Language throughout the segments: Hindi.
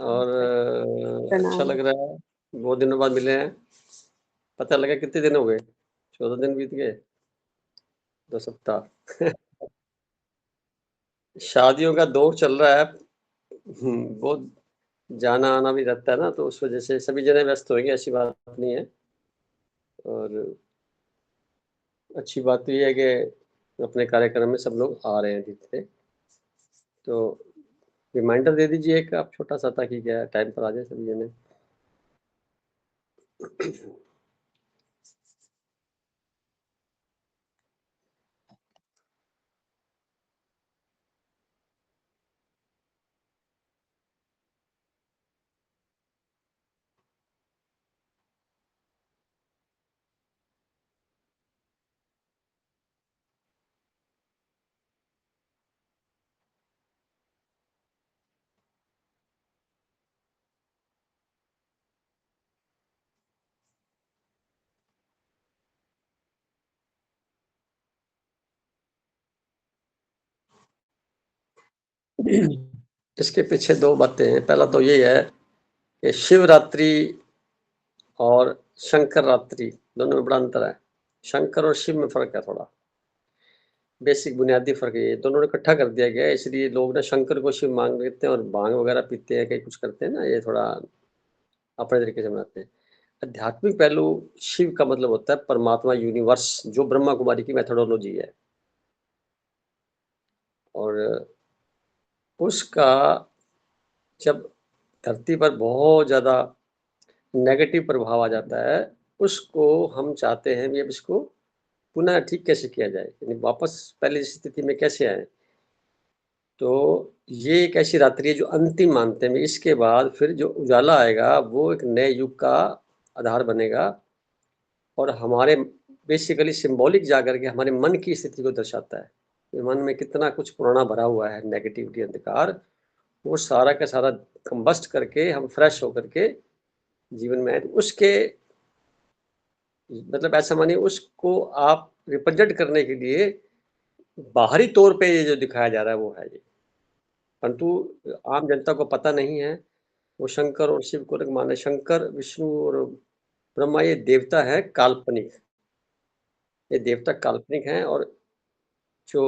और अच्छा प्रणाम। लग रहा है, बहुत दिनों बाद मिले हैं। पता लगा कितने दिन हो गए? 14 दिन बीत गए, 2 सप्ताह। शादियों का दौर चल रहा है। बहुत जाना-आना भी रहता है ना, तो उस वजह से सभी जने व्यस्त होंगे, ऐसी बात नहीं है। और अच्छी बात तो ये है कि अपने कार्यक्रम में सब लोग आ रहे हैं धीरे-धीरे। तो रिमाइंडर दे दीजिए एक आप छोटा-सा, ताकि क्या है टाइम पर आ जाए सभी जने। इसके पीछे 2 बातें हैं। पहला तो ये है कि शिवरात्रि और शंकर रात्रि दोनों में बड़ा अंतर है। शंकर और शिव में फ़र्क है थोड़ा। बेसिक बुनियादी फ़र्क है ये, दोनों ने इकट्ठा कर दिया गया है, इसलिए लोग ना शंकर को शिव मान लेते हैं और भांग वगैरह पीते हैं, कहीं कुछ करते हैं ना, ये थोड़ा अपने तरीके से मनाते हैं। आध्यात्मिक पहलू शिव का मतलब होता है परमात्मा, यूनिवर्स, जो ब्रह्मा कुमारी की मेथोडोलॉजी है। और उसका जब धरती पर बहुत ज़्यादा नेगेटिव प्रभाव आ जाता है, उसको हम चाहते हैं भी अब इसको पुनः ठीक कैसे किया जाए, यानी वापस पहले स्थिति में कैसे आए। तो ये एक ऐसी रात्रि है जो अंतिम मानते हैं। इसके बाद फिर जो उजाला आएगा वो एक नए युग का आधार बनेगा और हमारे बेसिकली सिंबॉलिक जाकर के हमारे मन की स्थिति को दर्शाता है। ये मन में कितना कुछ पुराना भरा हुआ है, नेगेटिविटी, अंधकार, वो सारा का सारा कंबस्ट करके हम फ्रेश होकर के जीवन में आए। उसके मतलब ऐसा मानिए उसको आप रिप्रेजेंट करने के लिए बाहरी तौर पे ये जो दिखाया जा रहा है वो है ये, परंतु आम जनता को पता नहीं है। वो शंकर और शिव को माने, शंकर, विष्णु और ब्रह्मा ये देवता है काल्पनिक, ये देवता काल्पनिक हैं। और जो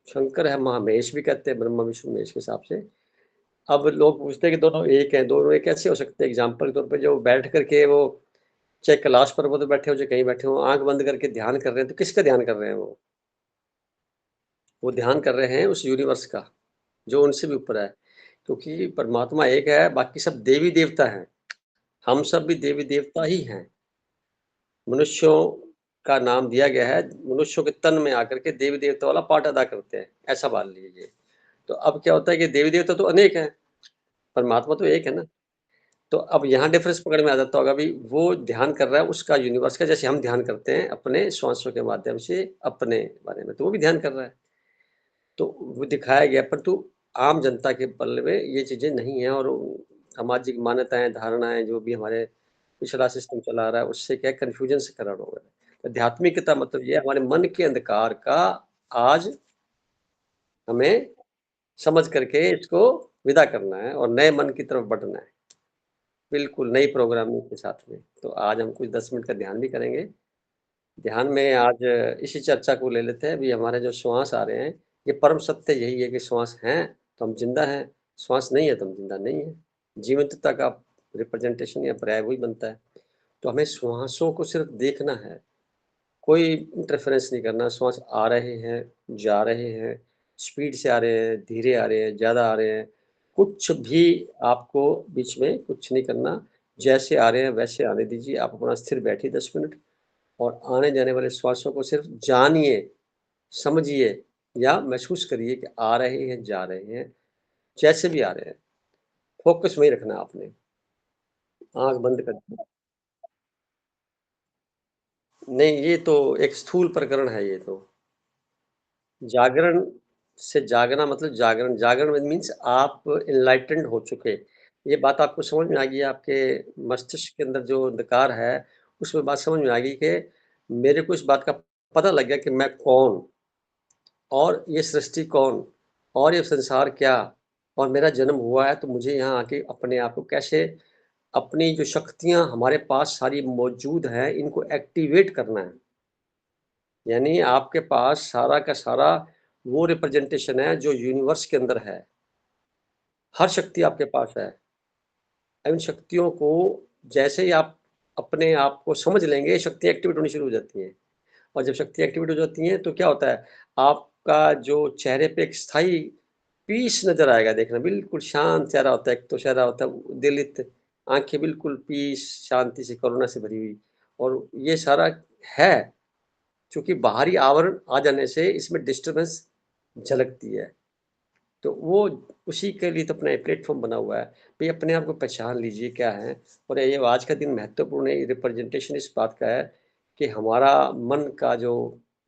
शंकर है महामहेश भी कहते हैं, ब्रह्मा विष्णु महेश के हिसाब से। अब लोग पूछते हैं कि दोनों एक हैं, दोनों एक कैसे हो सकते हैं? एग्जाम्पल के तौर पर जो बैठ करके वो चाहे कैलाश पर्वत पर बैठे हो चाहे कहीं बैठे हो, आंख बंद करके ध्यान कर रहे हैं, तो किसका ध्यान कर रहे हैं? वो ध्यान कर रहे हैं उस यूनिवर्स का जो उनसे भी ऊपर है, क्योंकि परमात्मा एक है, बाकी सब देवी देवता हैं। हम सब भी देवी देवता ही हैं। मनुष्यों का नाम दिया गया है, मनुष्यों के तन में आकर के देवी देवता वाला पार्ट अदा करते हैं, ऐसा मान लीजिए। तो अब क्या होता है कि देवी देवता तो अनेक हैं, परमात्मा तो एक है ना। तो अब यहाँ डिफरेंस पकड़ में आ जाता होगा, अभी वो ध्यान कर रहा है उसका यूनिवर्स का, जैसे हम ध्यान करते हैं अपने श्वासों के माध्यम से अपने बारे में, तो वो भी ध्यान कर रहा है। तो वो दिखाया गया, परंतु आम जनता के पल्ले में ये चीजें नहीं है। और सामाजिक मान्यताएं, धारणाएं, जो भी हमारे पिछला सिस्टम चला रहा है, उससे क्या कंफ्यूजन से कारण हो गया है। आध्यात्मिकता मतलब ये हमारे मन के अंधकार का आज हमें समझ करके इसको विदा करना है और नए मन की तरफ बढ़ना है, बिल्कुल नई प्रोग्रामिंग के साथ में। तो आज हम कुछ 10 मिनट का ध्यान भी करेंगे। ध्यान में आज इसी चर्चा को ले लेते हैं। अभी हमारे जो श्वास आ रहे हैं, ये परम सत्य यही है कि श्वास हैं तो हम जिंदा हैं, श्वास नहीं है तो हम जिंदा नहीं है। जीवंतता का रिप्रेजेंटेशन या पर्याय वही बनता है। तो हमें श्वासों को सिर्फ देखना है, कोई इंटरफेरेंस नहीं करना। श्वास आ रहे हैं, जा रहे हैं, स्पीड से आ रहे हैं, धीरे आ रहे हैं, ज़्यादा आ रहे हैं, कुछ भी आपको बीच में कुछ नहीं करना। जैसे आ रहे हैं वैसे आने दीजिए। आप अपना स्थिर बैठिए 10 मिनट और आने जाने वाले श्वासों को सिर्फ जानिए, समझिए या महसूस करिए कि आ रहे हैं, जा रहे हैं, जैसे भी आ रहे हैं। फोकस वहीं रखना है आपने। आँख बंद कर, नहीं, ये तो एक स्थूल प्रकरण है ये तो। जागरण से जागना मतलब जागरण, जागरण मीन्स आप एनलाइटेंड हो चुके। ये बात आपको समझ में आ गई, आपके मस्तिष्क के अंदर जो अंधकार है, उसमें बात समझ में आ गई कि मेरे को इस बात का पता लग गया कि मैं कौन और ये सृष्टि कौन और ये संसार क्या और मेरा जन्म हुआ है तो मुझे यहाँ आके अपने आप को कैसे अपनी जो शक्तियाँ हमारे पास सारी मौजूद हैं, इनको एक्टिवेट करना है। यानी आपके पास सारा का सारा वो रिप्रेजेंटेशन है जो यूनिवर्स के अंदर है। हर शक्ति आपके पास है। इन शक्तियों को जैसे ही आप अपने आप को समझ लेंगे, ये शक्तियाँ एक्टिवेट होनी शुरू हो जाती हैं। और जब शक्तियाँ एक्टिवेट हो जाती हैं, तो क्या होता है, आपका जो चेहरे पे एक स्थायी पीस नज़र आएगा देखना, बिल्कुल शांत चेहरा होता है, एक तो चेहरा होता है उद्वेलित, आँखें बिल्कुल पीस, शांति से, करुणा से भरी हुई और ये सारा है, चूँकि बाहरी आवरण आ जाने से इसमें डिस्टर्बेंस झलकती है। तो वो उसी के लिए तो अपना एक प्लेटफ़ॉर्म बना हुआ है। भई अपने आप को पहचान लीजिए क्या है और ये आज का दिन महत्वपूर्ण है, ये रिप्रेजेंटेशन इस बात का है कि हमारा मन का जो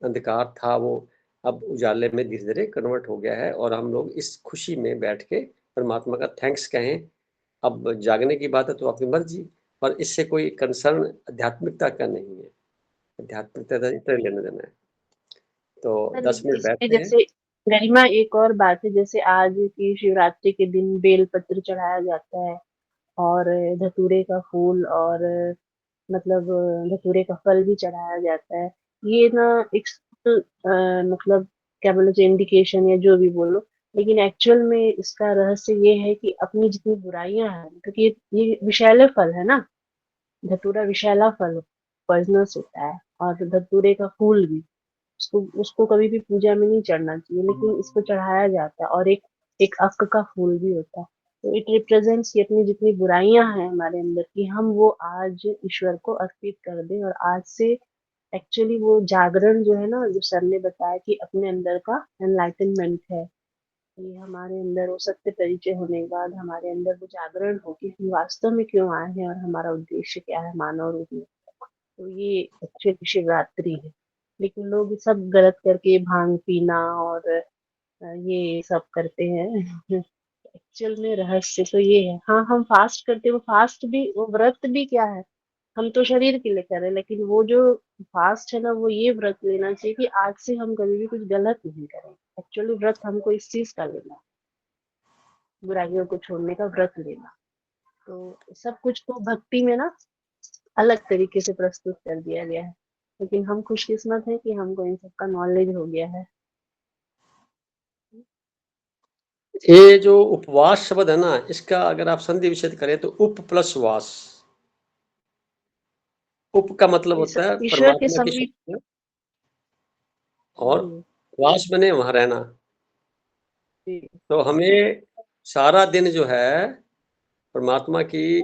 अंधकार था वो अब उजाले में धीरे-धीरे कन्वर्ट हो गया है और हम लोग इस खुशी में बैठ के परमात्मा का थैंक्स कहें। अब जागने की बात है तो आपकी मर्ज़ी, पर इससे कोई कंसर्न आध्यात्मिकता का नहीं है। आध्यात्मिकता का इतना लेना-देना है। तो सर 10 लेकिन मिनट इसमें बैठते हैं। जैसे गरिमा एक और बात है, जैसे आज की शिवरात्रि के दिन बेल पत्र चढ़ाया जाता है और धतूरे का फूल और मतलब धतूरे का फल भी चढ़ाया जाता है। ये ना एक मतलब क्या बोलो जो इंडिकेशन या जो भी बोलो, लेकिन एक्चुअल में इसका रहस्य ये है कि अपनी जितनी बुराइयां हैं, क्योंकि ये विषैले फल है ना, धतूरा विषैला फल पॉइजनस होता है, और धतूरे का फूल भी, उसको उसको कभी भी पूजा में नहीं चढ़ना चाहिए, लेकिन इसको चढ़ाया जाता है। और एक एक अक का फूल भी होता है। तो इट रिप्रेजेंट्स कि अपनी जितनी बुराइयां हैं हमारे अंदर की, हम वो आज ईश्वर को अर्पित कर दें, और आज से एक्चुअली वो जागरण जो है ना, जो सर ने बताया कि अपने अंदर का एनलाइटनमेंट है, ये हमारे अंदर वो सत्य परिचय होने के बाद हमारे अंदर वो जागरण हो कि हम वास्तव में क्यों आए हैं और हमारा उद्देश्य क्या है मानव रूप में। तो ये एक्चुअली शिवरात्रि है। लेकिन लोग सब गलत करके भांग पीना और ये सब करते हैं। एक्चुअल में रहस्य तो ये है। हाँ, हम फास्ट करते हैं, वो फास्ट भी, वो व्रत भी क्या है, हम तो शरीर के लिए कर रहे हैं, लेकिन वो जो फास्ट है ना, वो ये व्रत लेना चाहिए कि आज से हम कभी भी कुछ गलत नहीं करेंगे। एक्चुअली व्रत हमको इस चीज का लेना है, बुराइयों को छोड़ने का व्रत लेना। तो सब कुछ को भक्ति में ना अलग तरीके से प्रस्तुत कर दिया गया है, लेकिन हम खुशकिस्मत हैं कि हमको इन सब का नॉलेज हो गया है। ये जो उपवास शब्द है ना, इसका अगर आप संधि विच्छेद करें तो उप प्लस वास। उप का मतलब ये सब होता है ईश्वर के परमात्मा की समीप। शक्ति और जी। वास बने वहां रहना। जी। तो हमें सारा दिन जो है परमात्मा की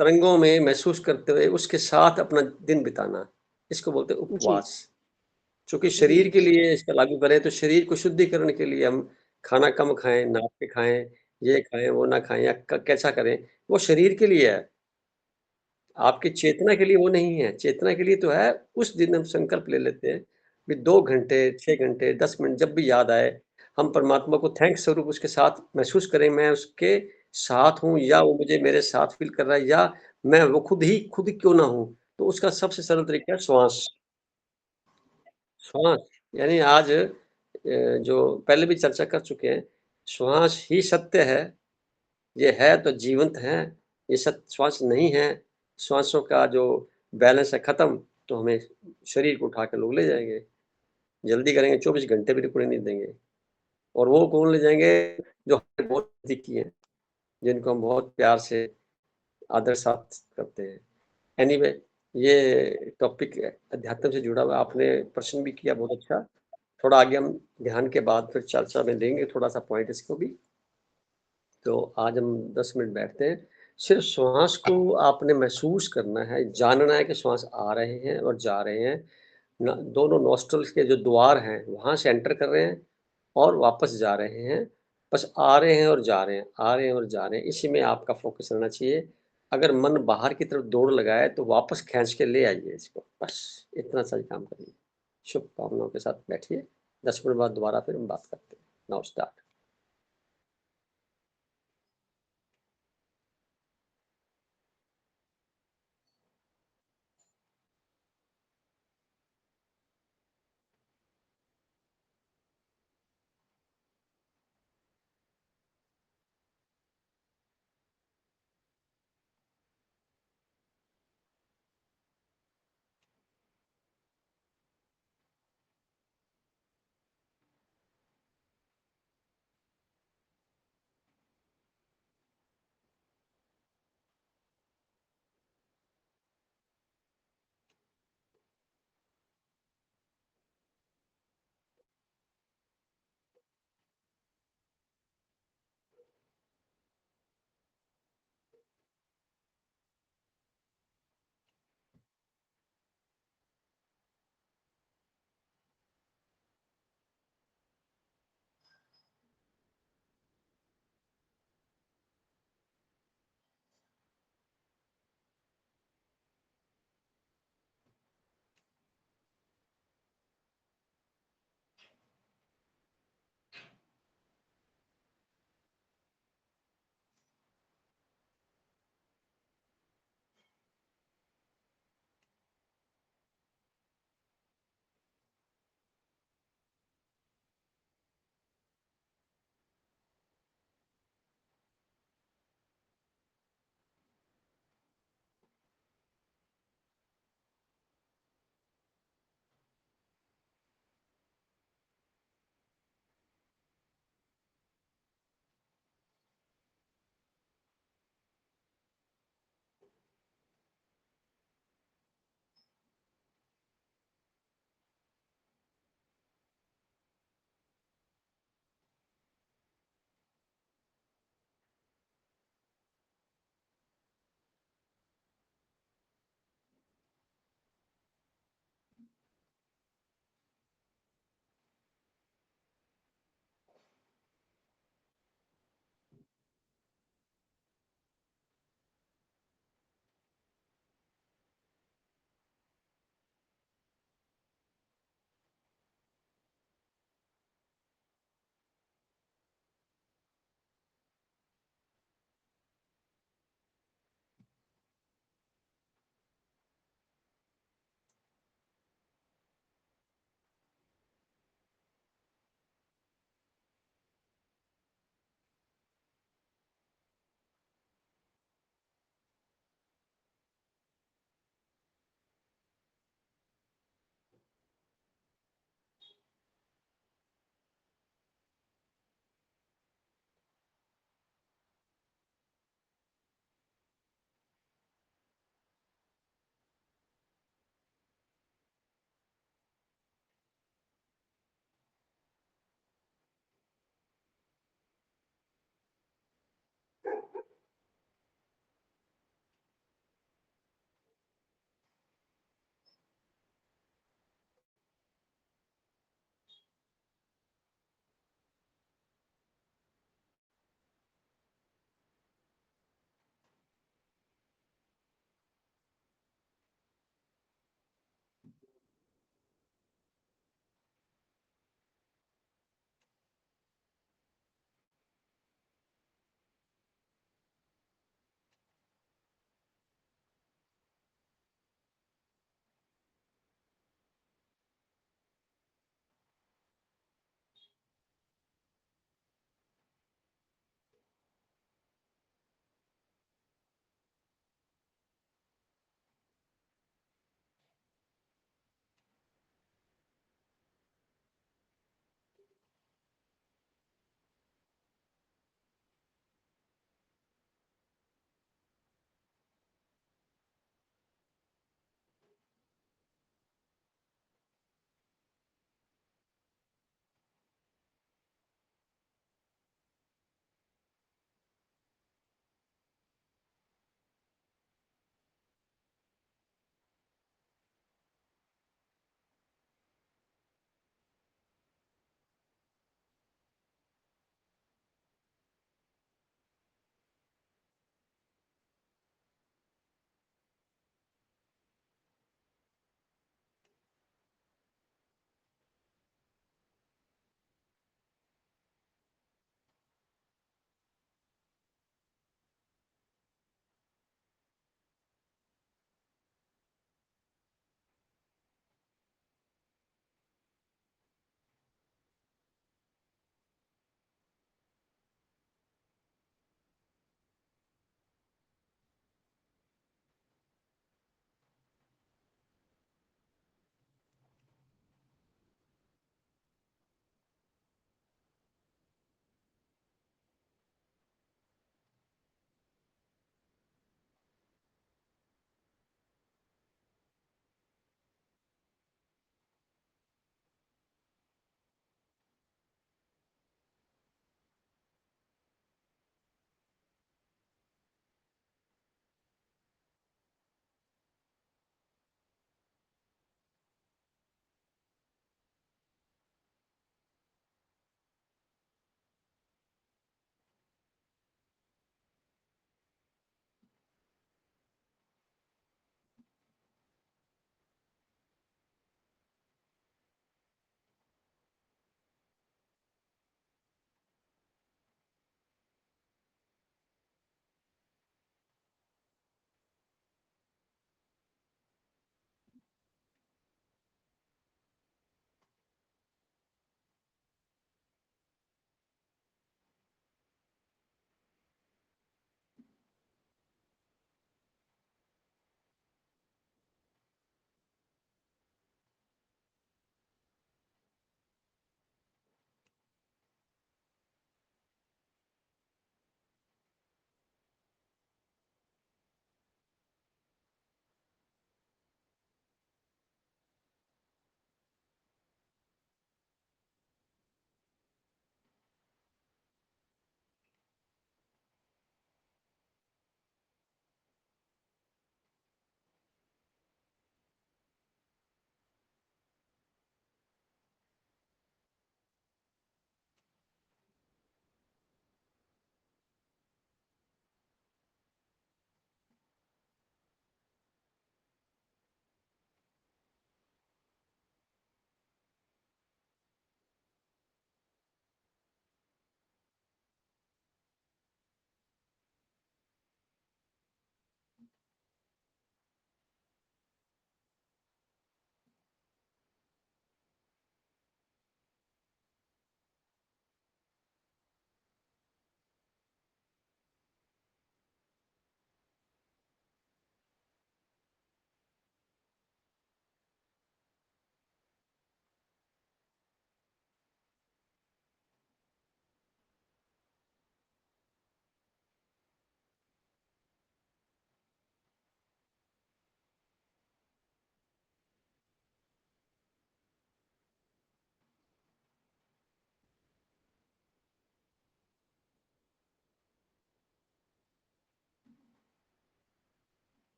तरंगों में महसूस करते हुए उसके साथ अपना दिन बिताना, इसको बोलते हैं जी। उपवास। चूंकि जी। शरीर के लिए इसका लागू करें तो शरीर को शुद्धिकरण के लिए हम खाना कम खाएं, नाप के खाएं, ये खाएं वो ना खाएं या कैसा करें, वो शरीर के लिए है। आपकी चेतना के लिए वो नहीं है, चेतना के लिए तो है। उस दिन हम संकल्प ले लेते हैं कि 2 घंटे, 6 घंटे, 10 मिनट जब भी याद आए, हम परमात्मा को थैंक्स स्वरूप उसके साथ महसूस करें, मैं उसके साथ हूँ या वो मुझे मेरे साथ फ़ील कर रहा है या मैं वो खुद ही क्यों ना हूँ। तो उसका सबसे सरल तरीका है श्वास। श्वास यानी आज जो पहले भी चर्चा कर चुके हैं, श्वास ही सत्य है। ये है तो जीवंत है, ये श्वास नहीं है, श्वासों का जो बैलेंस है खत्म, तो हमें शरीर को उठा के लोग ले जाएँगे। जल्दी करेंगे 24 घंटे भी रुकने नहीं देंगे और वो कौन ले जाएँगे जो हमें बहुत नज़दीक की हैं, जिनको हम बहुत प्यार से आदर साथ करते हैं। एनीवे ये टॉपिक अध्यात्म से जुड़ा हुआ है, आपने प्रश्न भी किया बहुत अच्छा। थोड़ा आगे हम ध्यान के बाद फिर चर्चा में लेंगे थोड़ा-सा पॉइंट इसको भी। तो आज हम 10 मिनट बैठते हैं। सिर्फ़ श्वास को आपने महसूस करना है, जानना है कि श्वास आ रहे हैं और जा रहे हैं। न दोनों नॉस्ट्रल्स के जो द्वार हैं, वहाँ से एंटर कर रहे हैं और वापस जा रहे हैं। बस आ रहे हैं और जा रहे हैं, आ रहे हैं और जा रहे हैं, इसी में आपका फ़ोकस रहना चाहिए। अगर मन बाहर की तरफ दौड़ लगाए, तो वापस खींच के ले आइए इसको, बस इतना सा ही काम करिए। शुभकामनाओं के साथ बैठिए, 10 मिनट बाद दोबारा फिर हम बात करते हैं। Now start.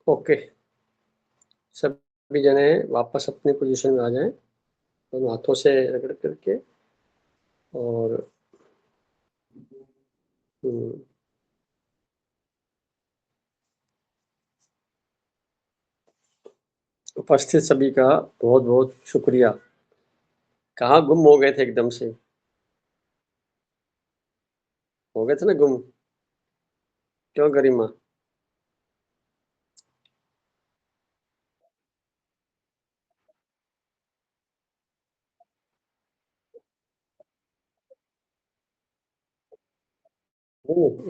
ओके, सभी जने वापस अपनी पोजीशन में आ जाएं, दोनों हाथों से रगड़ करके और उपस्थित सभी का बहुत बहुत शुक्रिया। कहाँ गुम हो गए थे एकदम से? हो गए थे ना गुम? क्यों गरिमा?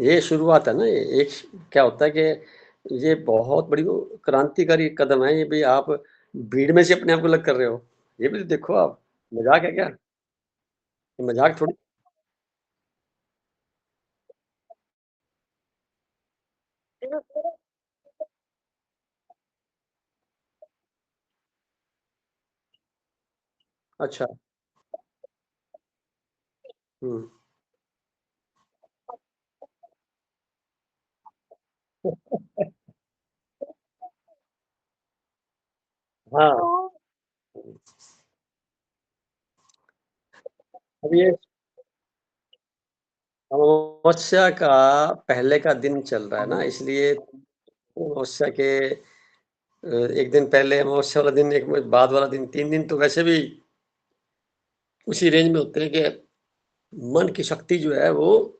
ये शुरुआत है ना, ये एक क्या होता है कि ये बहुत बड़ी वो क्रांतिकारी कदम है ये भी। आप भीड़ में से अपने आप को अलग कर रहे हो, ये भी तो देखो आप। मजाक है क्या? ये मजाक थोड़ी। अच्छा। हम्म। हाँ। अब ये अमावस्या का पहले का दिन चल रहा है ना, इसलिए अमावस्या के एक दिन पहले अमावस्या वाला दिन, एक बाद वाला दिन, 3 दिन तो वैसे भी उसी रेंज में होते हैं कि मन की शक्ति जो है वो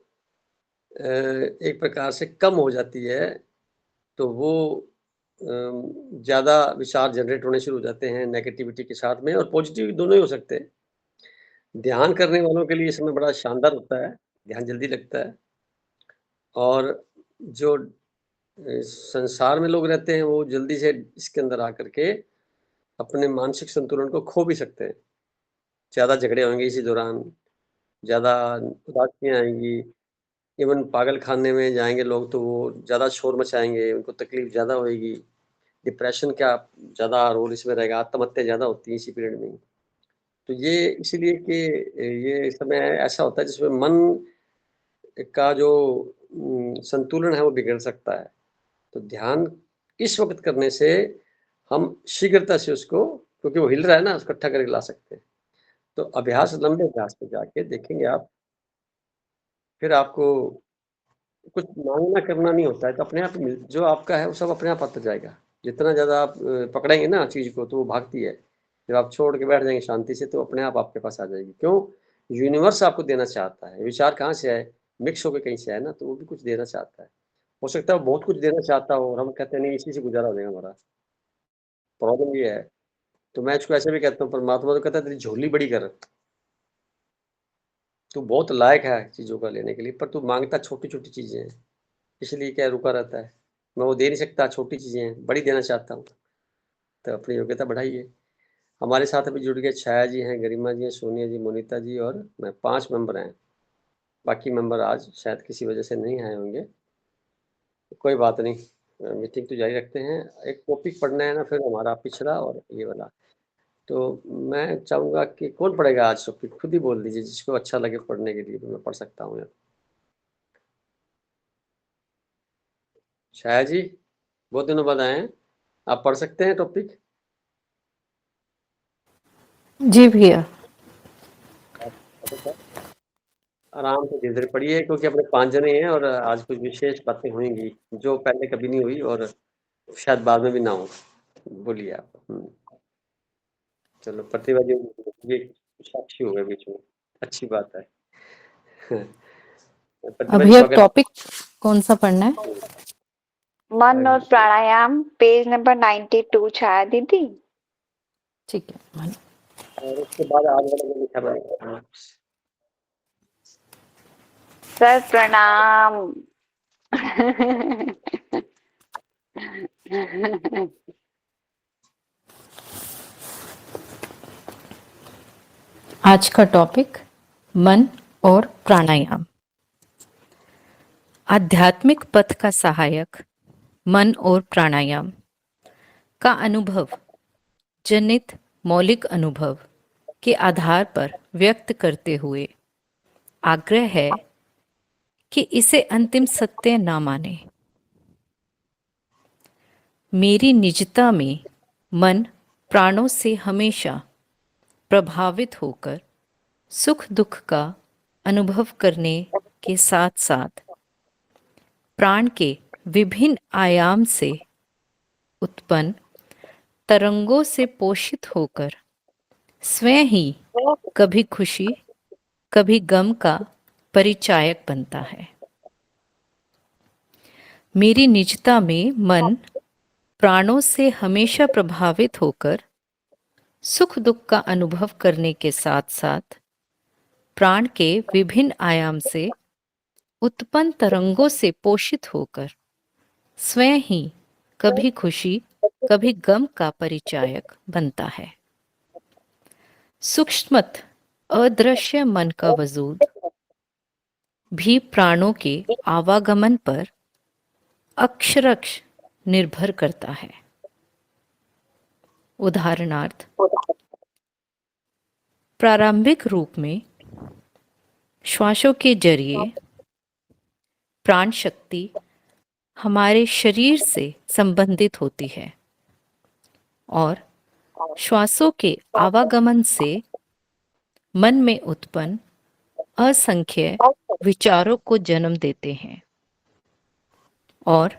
एक प्रकार से कम हो जाती है, तो वो ज़्यादा विचार जनरेट होने शुरू हो जाते हैं नेगेटिविटी के साथ में, और पॉजिटिव दोनों ही हो सकते हैं। ध्यान करने वालों के लिए ये समय बड़ा शानदार होता है, ध्यान जल्दी लगता है, और जो संसार में लोग रहते हैं वो जल्दी से इसके अंदर आकर के अपने मानसिक संतुलन को खो भी सकते हैं। ज़्यादा झगड़े होंगे इसी दौरान, ज़्यादा उदासियाँ आएँगी, इवन पागलखाने में जाएँगे लोग तो वो ज़्यादा शोर मचाएँगे, उनको तकलीफ़ ज़्यादा होएगी। डिप्रेशन का ज़्यादा रोल इसमें रहेगा, आत्महत्या ज़्यादा होती है इसी पीरियड में। तो ये इसीलिए कि ये समय ऐसा होता है जिसमें मन का जो संतुलन है वो बिगड़ सकता है। तो ध्यान इस वक़्त करने से हम शीघ्रता से उसको, क्योंकि वो हिल रहा है ना, उसको इकट्ठा करके ला सकते हैं। तो अभ्यास, लंबे अभ्यास पे जाके देखेंगे आप, फिर आपको कुछ माँगना करना नहीं होता है, तो अपने आप मिल जो आपका है वो सब अपने आप आता जाएगा। जितना ज़्यादा आप पकड़ेंगे ना चीज़ को तो वो भागती है। जब आप छोड़ के बैठ जाएँगे शांति से तो अपने आप आपके पास आ जाएगी। क्यों? यूनिवर्स आपको देना चाहता है। विचार कहाँ से आए? मिक्स होके कहीं से आए ना, तो वो भी कुछ देना चाहता है। हो सकता है वो बहुत कुछ देना चाहता हो और हम कहते हैं नहीं, इसी से गुज़ारा हो जाएगा हमारा। प्रॉब्लम ये है। तो मैं इसको ऐसे भी कहता हूँ, परमात्मा तो कहता है तेरी झोली बड़ी कर, तू बहुत लायक है चीज़ों का लेने के लिए, पर तू माँगता छोटी-छोटी चीज़ें हैं। इसलिए क्या रुका रहता है। मैं वो दे नहीं सकता, छोटी चीज़ें हैं, बड़ी देना चाहता हूँ। तो अपनी योग्यता बढ़ाइए। हमारे साथ अभी जुड़ गए छाया जी हैं, गरिमा जी हैं, सोनिया जी, मोनिता जी और मैं, 5 मेंबर हैं। बाकी मेंबर आज शायद किसी वजह से नहीं आए होंगे। कोई बात नहीं, मीटिंग तो जारी रखते हैं। एक टॉपिक पढ़ना है ना फिर हमारा पिछला और ये वाला। तो मैं चाहूँगा कि कौन पढ़ेगा आज टॉपिक? खुद ही बोल दीजिए, जिसको अच्छा लगे पढ़ने के लिए, तो मैं पढ़ सकता हूँ। छाया जी, बहुत दिनों बाद आए हैं। आप पढ़ सकते हैं टॉपिक? जी भैया। आराम से धीरे-धीरे पढ़िए, क्योंकि अपने 5 जने हैं और आज कुछ विशेष बातें होंगी, जो पहले कभी नहीं हुई और शायद बाद में भी ना हो। बोलिए आप। चलो, प्रतिभा जी ये साक्षी हो गए बीच में, अच्छी बात है। प्रतिभा जी भैया स्वागत टॉपिक कौन सा पढ़ना है? है। मन और प्राणायाम, पेज नंबर 92, छाया दीदी। ठीक है। और उसके बाद आगे वाला जो लिखा रहेगा। सर प्रणाम। आज का टॉपिक मन और प्राणायाम। आध्यात्मिक पथ का सहायक मन और प्राणायाम का अनुभव जनित मौलिक अनुभव के आधार पर व्यक्त करते हुए आग्रह है कि इसे अंतिम सत्य ना माने। मेरी निजता में मन प्राणों से हमेशा प्रभावित होकर सुख दुख का अनुभव करने के साथ साथ प्राण के विभिन्न आयाम से उत्पन्न तरंगों से पोषित होकर स्वयं ही कभी खुशी कभी गम का परिचायक बनता है। मेरी निजता में मन प्राणों से हमेशा प्रभावित होकर सुख दुख का अनुभव करने के साथ साथ प्राण के विभिन्न आयाम से उत्पन्न तरंगों से पोषित होकर स्वयं ही कभी खुशी कभी गम का परिचायक बनता है। सूक्ष्मत अदृश्य मन का वजूद भी प्राणों के आवागमन पर अक्षरश निर्भर करता है। उदाहरणार्थ, प्रारंभिक रूप में श्वासों के जरिए प्राण शक्ति हमारे शरीर से संबंधित होती है और श्वासों के आवागमन से मन में उत्पन्न असंख्य विचारों को जन्म देते हैं और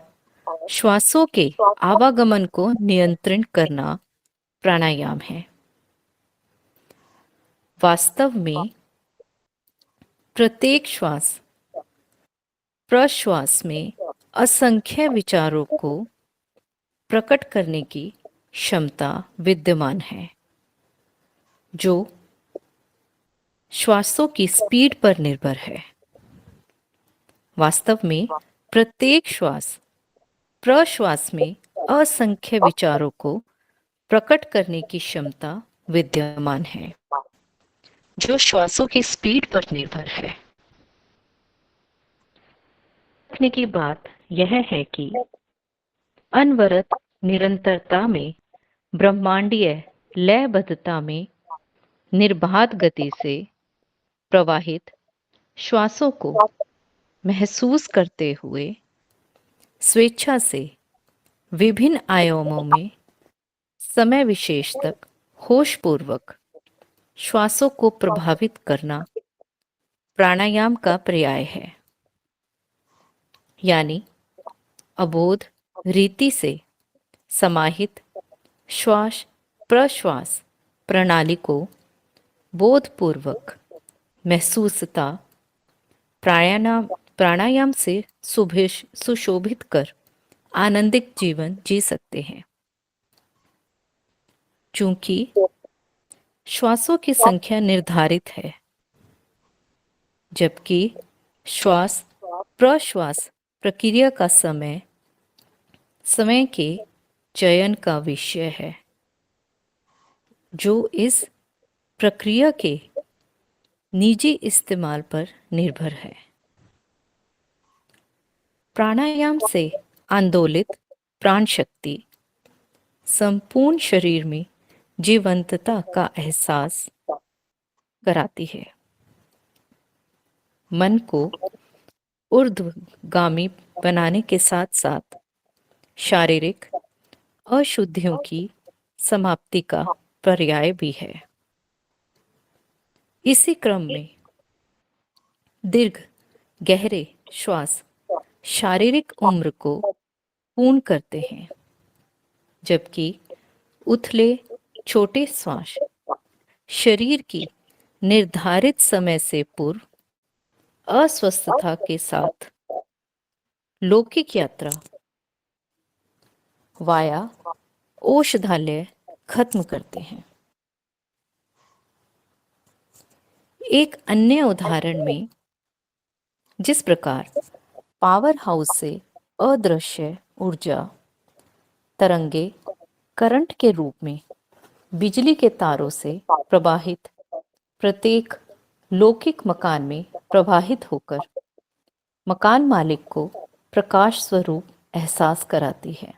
श्वासों के आवागमन को नियंत्रित करना प्राणायाम है। वास्तव में प्रत्येक श्वास प्रश्वास में असंख्य विचारों को प्रकट करने की क्षमता विद्यमान है, जो श्वासों की स्पीड पर निर्भर है। वास्तव में प्रत्येक श्वास प्रश्वास में असंख्य विचारों को प्रकट करने की क्षमता विद्यमान है, जो श्वासों की स्पीड पर निर्भर है। देखने की बात यह है कि अनवरत निरंतरता में ब्रह्मांडीय लयबद्धता में निर्बाध गति से प्रवाहित श्वासों को महसूस करते हुए स्वेच्छा से विभिन्न आयामों में समय विशेष तक होशपूर्वक श्वासों को प्रभावित करना प्राणायाम का पर्याय है। यानी अबोध रीति से समाहित श्वास प्रश्वास प्रणाली को बोधपूर्वक महसूसता प्राणायाम से सुशोभित कर आनंदित जीवन जी सकते हैं। चूंकि श्वासों की संख्या निर्धारित है, जबकि श्वास प्रश्वास प्रक्रिया का समय के चयन का विषय है, जो इस प्रक्रिया के निजी इस्तेमाल पर निर्भर है। प्राणायाम से आंदोलित प्राण शक्ति संपूर्ण शरीर में जीवंतता का एहसास कराती है, मन को ऊर्ध्वगामी बनाने के साथ साथ शारीरिक अशुद्धियों की समाप्ति का पर्याय भी है। इसी क्रम में दीर्घ गहरे श्वास शारीरिक उम्र को पूर्ण करते हैं, जबकि उथले छोटे श्वास शरीर की निर्धारित समय से पूर्व अस्वस्थता के साथ लौकिक यात्रा वाया औषधालय खत्म करते हैं। एक अन्य उदाहरण में जिस प्रकार पावर हाउस से अदृश्य ऊर्जा तरंगे करंट के रूप में बिजली के तारों से प्रवाहित प्रत्येक लौकिक मकान में प्रवाहित होकर मकान मालिक को प्रकाश स्वरूप एहसास कराती है,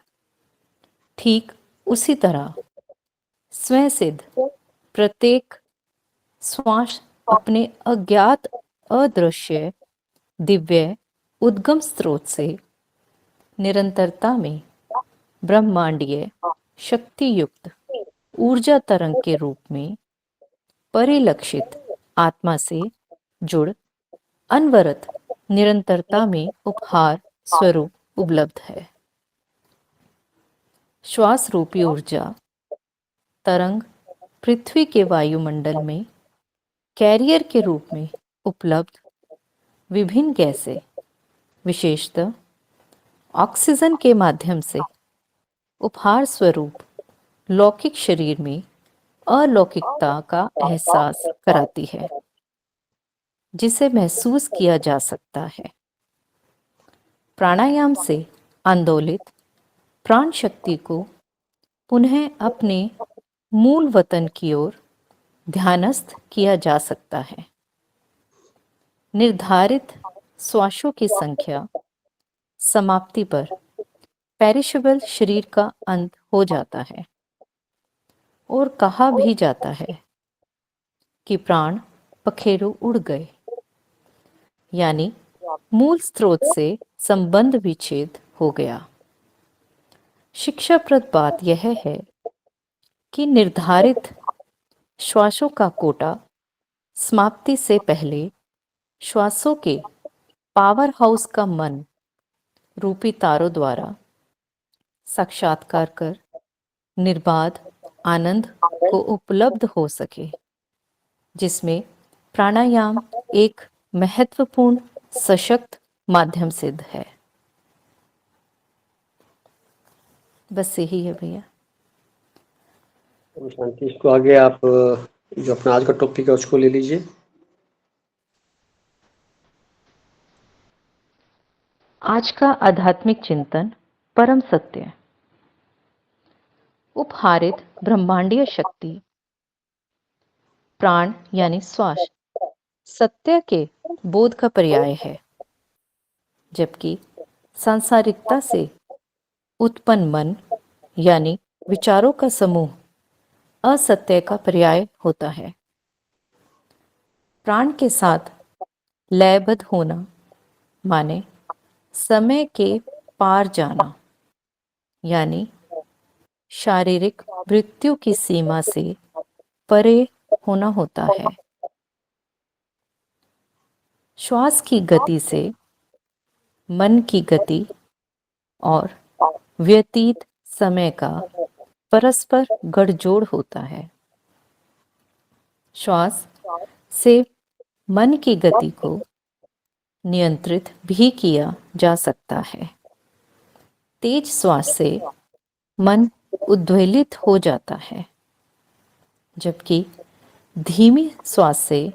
ठीक उसी तरह स्वयं सिद्ध प्रत्येक श्वास अपने अज्ञात अदृश्य दिव्य उद्गम स्रोत से निरंतरता में ब्रह्मांडीय शक्ति युक्त ऊर्जा तरंग के रूप में परिलक्षित आत्मा से जुड़ अनवरत निरंतरता में उपहार स्वरूप उपलब्ध है। श्वास रूपी ऊर्जा तरंग पृथ्वी के वायुमंडल में कैरियर के रूप में उपलब्ध विभिन्न गैसें विशेषतः ऑक्सीजन के माध्यम से उपहार स्वरूप लौकिक शरीर में अलौकिकता का एहसास कराती है, जिसे महसूस किया जा सकता है। प्राणायाम से आंदोलित प्राण शक्ति को पुनः अपने मूल वतन की ओर ध्यानस्थ किया जा सकता है। निर्धारित श्वासों की संख्या समाप्ति पर पेरिशेबल शरीर का अंत हो जाता है और कहा भी जाता है कि प्राण पखेरु उड़ गए, यानी मूल स्रोत से संबंध विच्छेद हो गया। शिक्षाप्रद बात यह है कि निर्धारित श्वासों का कोटा समाप्ति से पहले श्वासों के पावर हाउस का मन रूपी तारों द्वारा साक्षात्कार कर निर्बाध आनंद को उपलब्ध हो सके, जिसमें प्राणायाम एक महत्वपूर्ण सशक्त माध्यम सिद्ध है। बस यही है भैया। शांति, इसको आगे आप जो अपना आज का टॉपिक है उसको ले लीजिए। आज का आध्यात्मिक चिंतन परम सत्य। उपहारित ब्रह्मांडीय शक्ति प्राण यानी श्वास सत्य के बोध का पर्याय है, जबकि सांसारिकता से उत्पन्न मन यानी विचारों का समूह असत्य का पर्याय होता है। प्राण के साथ लयबद्ध होना माने समय के पार जाना, यानी शारीरिक मृत्यु की सीमा से परे होना होता है। श्वास की गति से मन की गति और व्यतीत समय का परस्पर गठजोड़ होता है। श्वास से मन की गति को नियंत्रित भी किया जा सकता है। तेज श्वास से मन उद्वेलित हो जाता है, जबकि धीमी श्वास से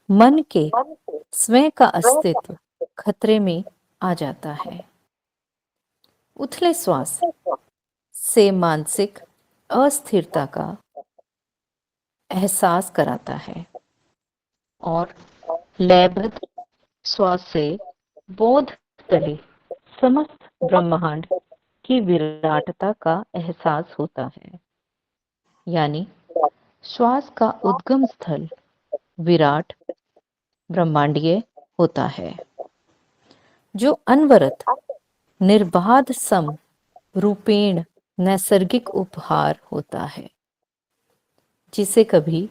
मन के स्वयं का अस्तित्व खतरे में आ जाता है। उथले श्वास से मानसिक अस्थिरता का एहसास कराता है और लयबद्ध श्वास से बोध तले समस्त ब्रह्मांड की विराटता का एहसास होता है, यानी श्वास का उद्गम स्थल विराट ब्रह्मांडीय होता है, जो अनवरत निर्बाध सम रूपेण नैसर्गिक उपहार होता है, जिसे कभी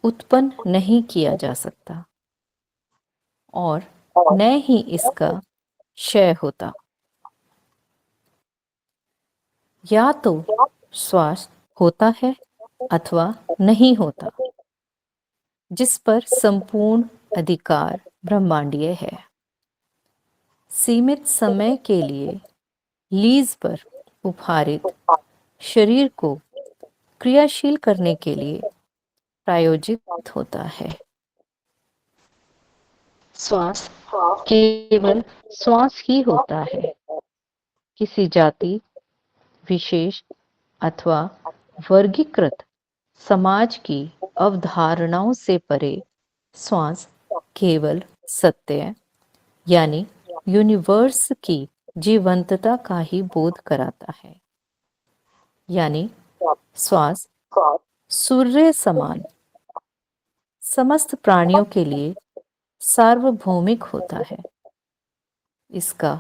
उत्पन्न नहीं किया जा सकता और न ही इसका क्षय होता। या तो श्वास होता है अथवा नहीं होता, जिस पर संपूर्ण अधिकार ब्रह्मांडीय है। सीमित समय के लिए लीज पर उपहारित शरीर को क्रियाशील करने के लिए प्रायोजित होता है। श्वास केवल श्वास ही होता है। किसी जाति विशेष अथवा वर्गीकृत समाज की अवधारणाओं से परे श्वास केवल सत्य यानी यूनिवर्स की जीवंतता का ही बोध कराता है। यानी श्वास सूर्य समान समस्त प्राणियों के लिए सार्वभौमिक होता है। इसका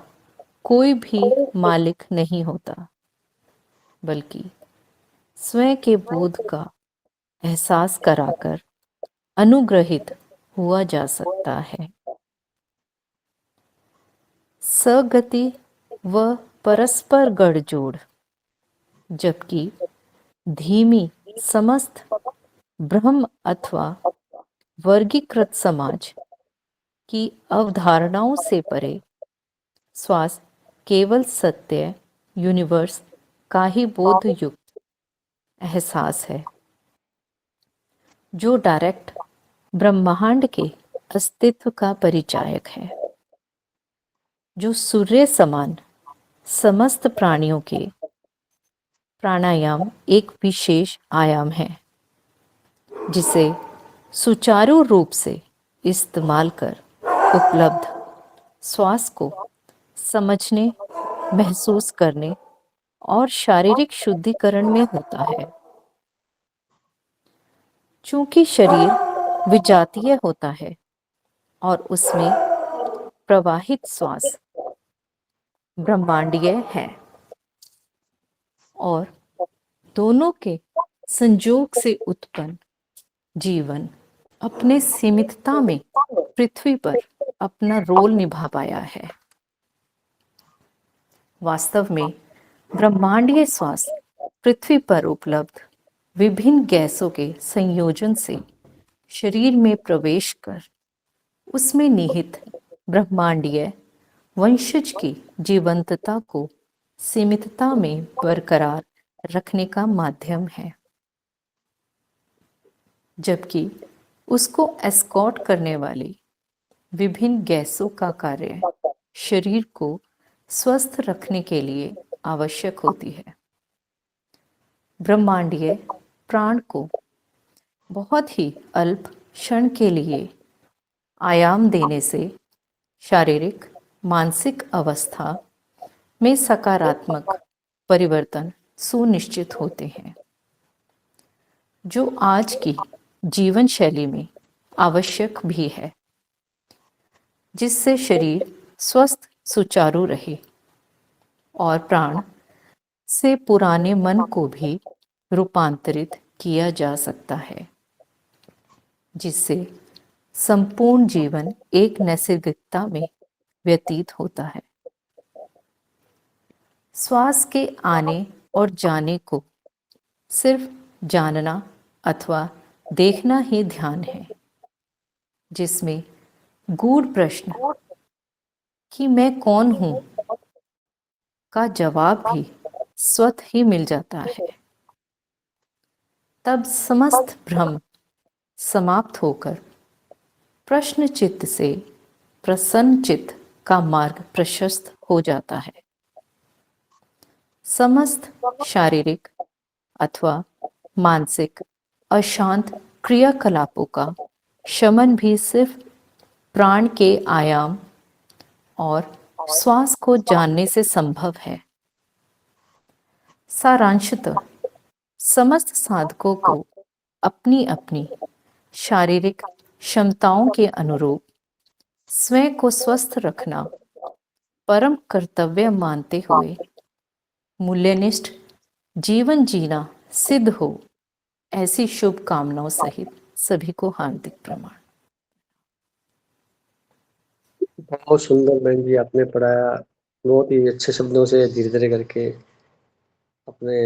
कोई भी मालिक नहीं होता। बल्कि स्वयं के बोध का एहसास कराकर अनुग्रहित हुआ जा सकता है। सगति व परस्पर गठजोड़, जबकि धीमी समस्त ब्रह्म अथवा वर्गीकृत समाज की अवधारणाओं से परे श्वास केवल सत्य यूनिवर्स का ही बोध युक्त एहसास है, जो डायरेक्ट ब्रह्मांड के अस्तित्व का परिचायक है, जो सूर्य समान समस्त प्राणियों के प्राणायाम एक विशेष आयाम है, जिसे सुचारू रूप से इस्तेमाल कर उपलब्ध श्वास को समझने, महसूस करने और शारीरिक शुद्धिकरण में होता है। चूंकि शरीर विजातीय होता है और उसमें प्रवाहित श्वास ब्रह्मांडीय है और दोनों के संयोग से उत्पन्न जीवन अपने सीमितता में पृथ्वी पर अपना रोल निभा पाया है। वास्तव में ब्रह्मांडीय श्वास पृथ्वी पर उपलब्ध विभिन्न गैसों के संयोजन से शरीर में प्रवेश कर उसमें निहित ब्रह्मांडीय वंशज की जीवंतता को सीमितता में बरकरार रखने का माध्यम है, जबकि उसको एस्कॉर्ट करने वाली विभिन्न गैसों का कार्य शरीर को स्वस्थ रखने के लिए आवश्यक होती है। ब्रह्मांडीय प्राण को बहुत ही अल्प क्षण के लिए आयाम देने से शारीरिक मानसिक अवस्था में सकारात्मक परिवर्तन सुनिश्चित होते हैं, जो आज की जीवन शैली में आवश्यक भी है, जिससे शरीर स्वस्थ सुचारू रहे और प्राण से पुराने मन को भी रूपांतरित किया जा सकता है, जिससे संपूर्ण जीवन एक नैसर्गिकता में व्यतीत होता है। श्वास के आने और जाने को सिर्फ जानना अथवा देखना ही ध्यान है, जिसमें गूढ़ प्रश्न कि मैं कौन हूं का जवाब भी स्वतः ही मिल जाता है। तब समस्त भ्रम समाप्त होकर प्रश्न चित्त से प्रसन्न चित्त का मार्ग प्रशस्त हो जाता है। समस्त शारीरिक अथवा मानसिक अशांत क्रियाकलापों का शमन भी सिर्फ प्राण के आयाम और श्वास को जानने से संभव है। सारांशतः समस्त साधकों को अपनी अपनी शारीरिक क्षमताओं के अनुरूप स्वयं को स्वस्थ रखना परम कर्तव्य मानते हुए मूल्यनिष्ठ जीवन जीना सिद्ध हो, ऐसी शुभकामनाओं सहित सभी को हार्दिक प्रणाम। बहुत सुंदर बहन जी आपने पढ़ाया, बहुत ही अच्छे शब्दों से धीरे धीरे करके अपने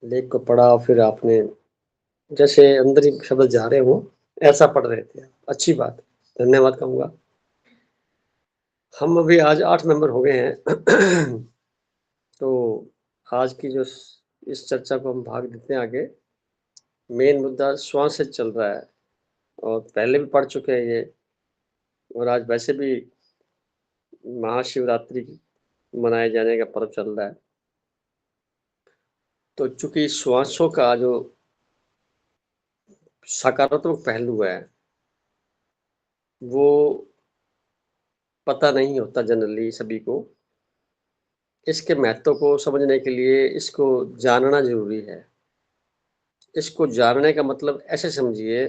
लेख को पढ़ा। फिर आपने जैसे अंदर ही शब्द जा रहे हो ऐसा पढ़ रहे थे, अच्छी बात, धन्यवाद कहूँगा। हम अभी आज 8 मेंबर हो गए हैं तो आज की जो इस चर्चा को हम भाग देते हैं आगे। मेन मुद्दा श्वास से चल रहा है और पहले भी पढ़ चुके हैं ये, और आज वैसे भी महाशिवरात्रि मनाए जाने का पर्व चल रहा है। तो चूंकि श्वासों का जो सकारात्मक पहलू है वो पता नहीं होता जनरली सभी को। इसके महत्व को समझने के लिए इसको जानना जरूरी है। इसको जानने का मतलब ऐसे समझिए,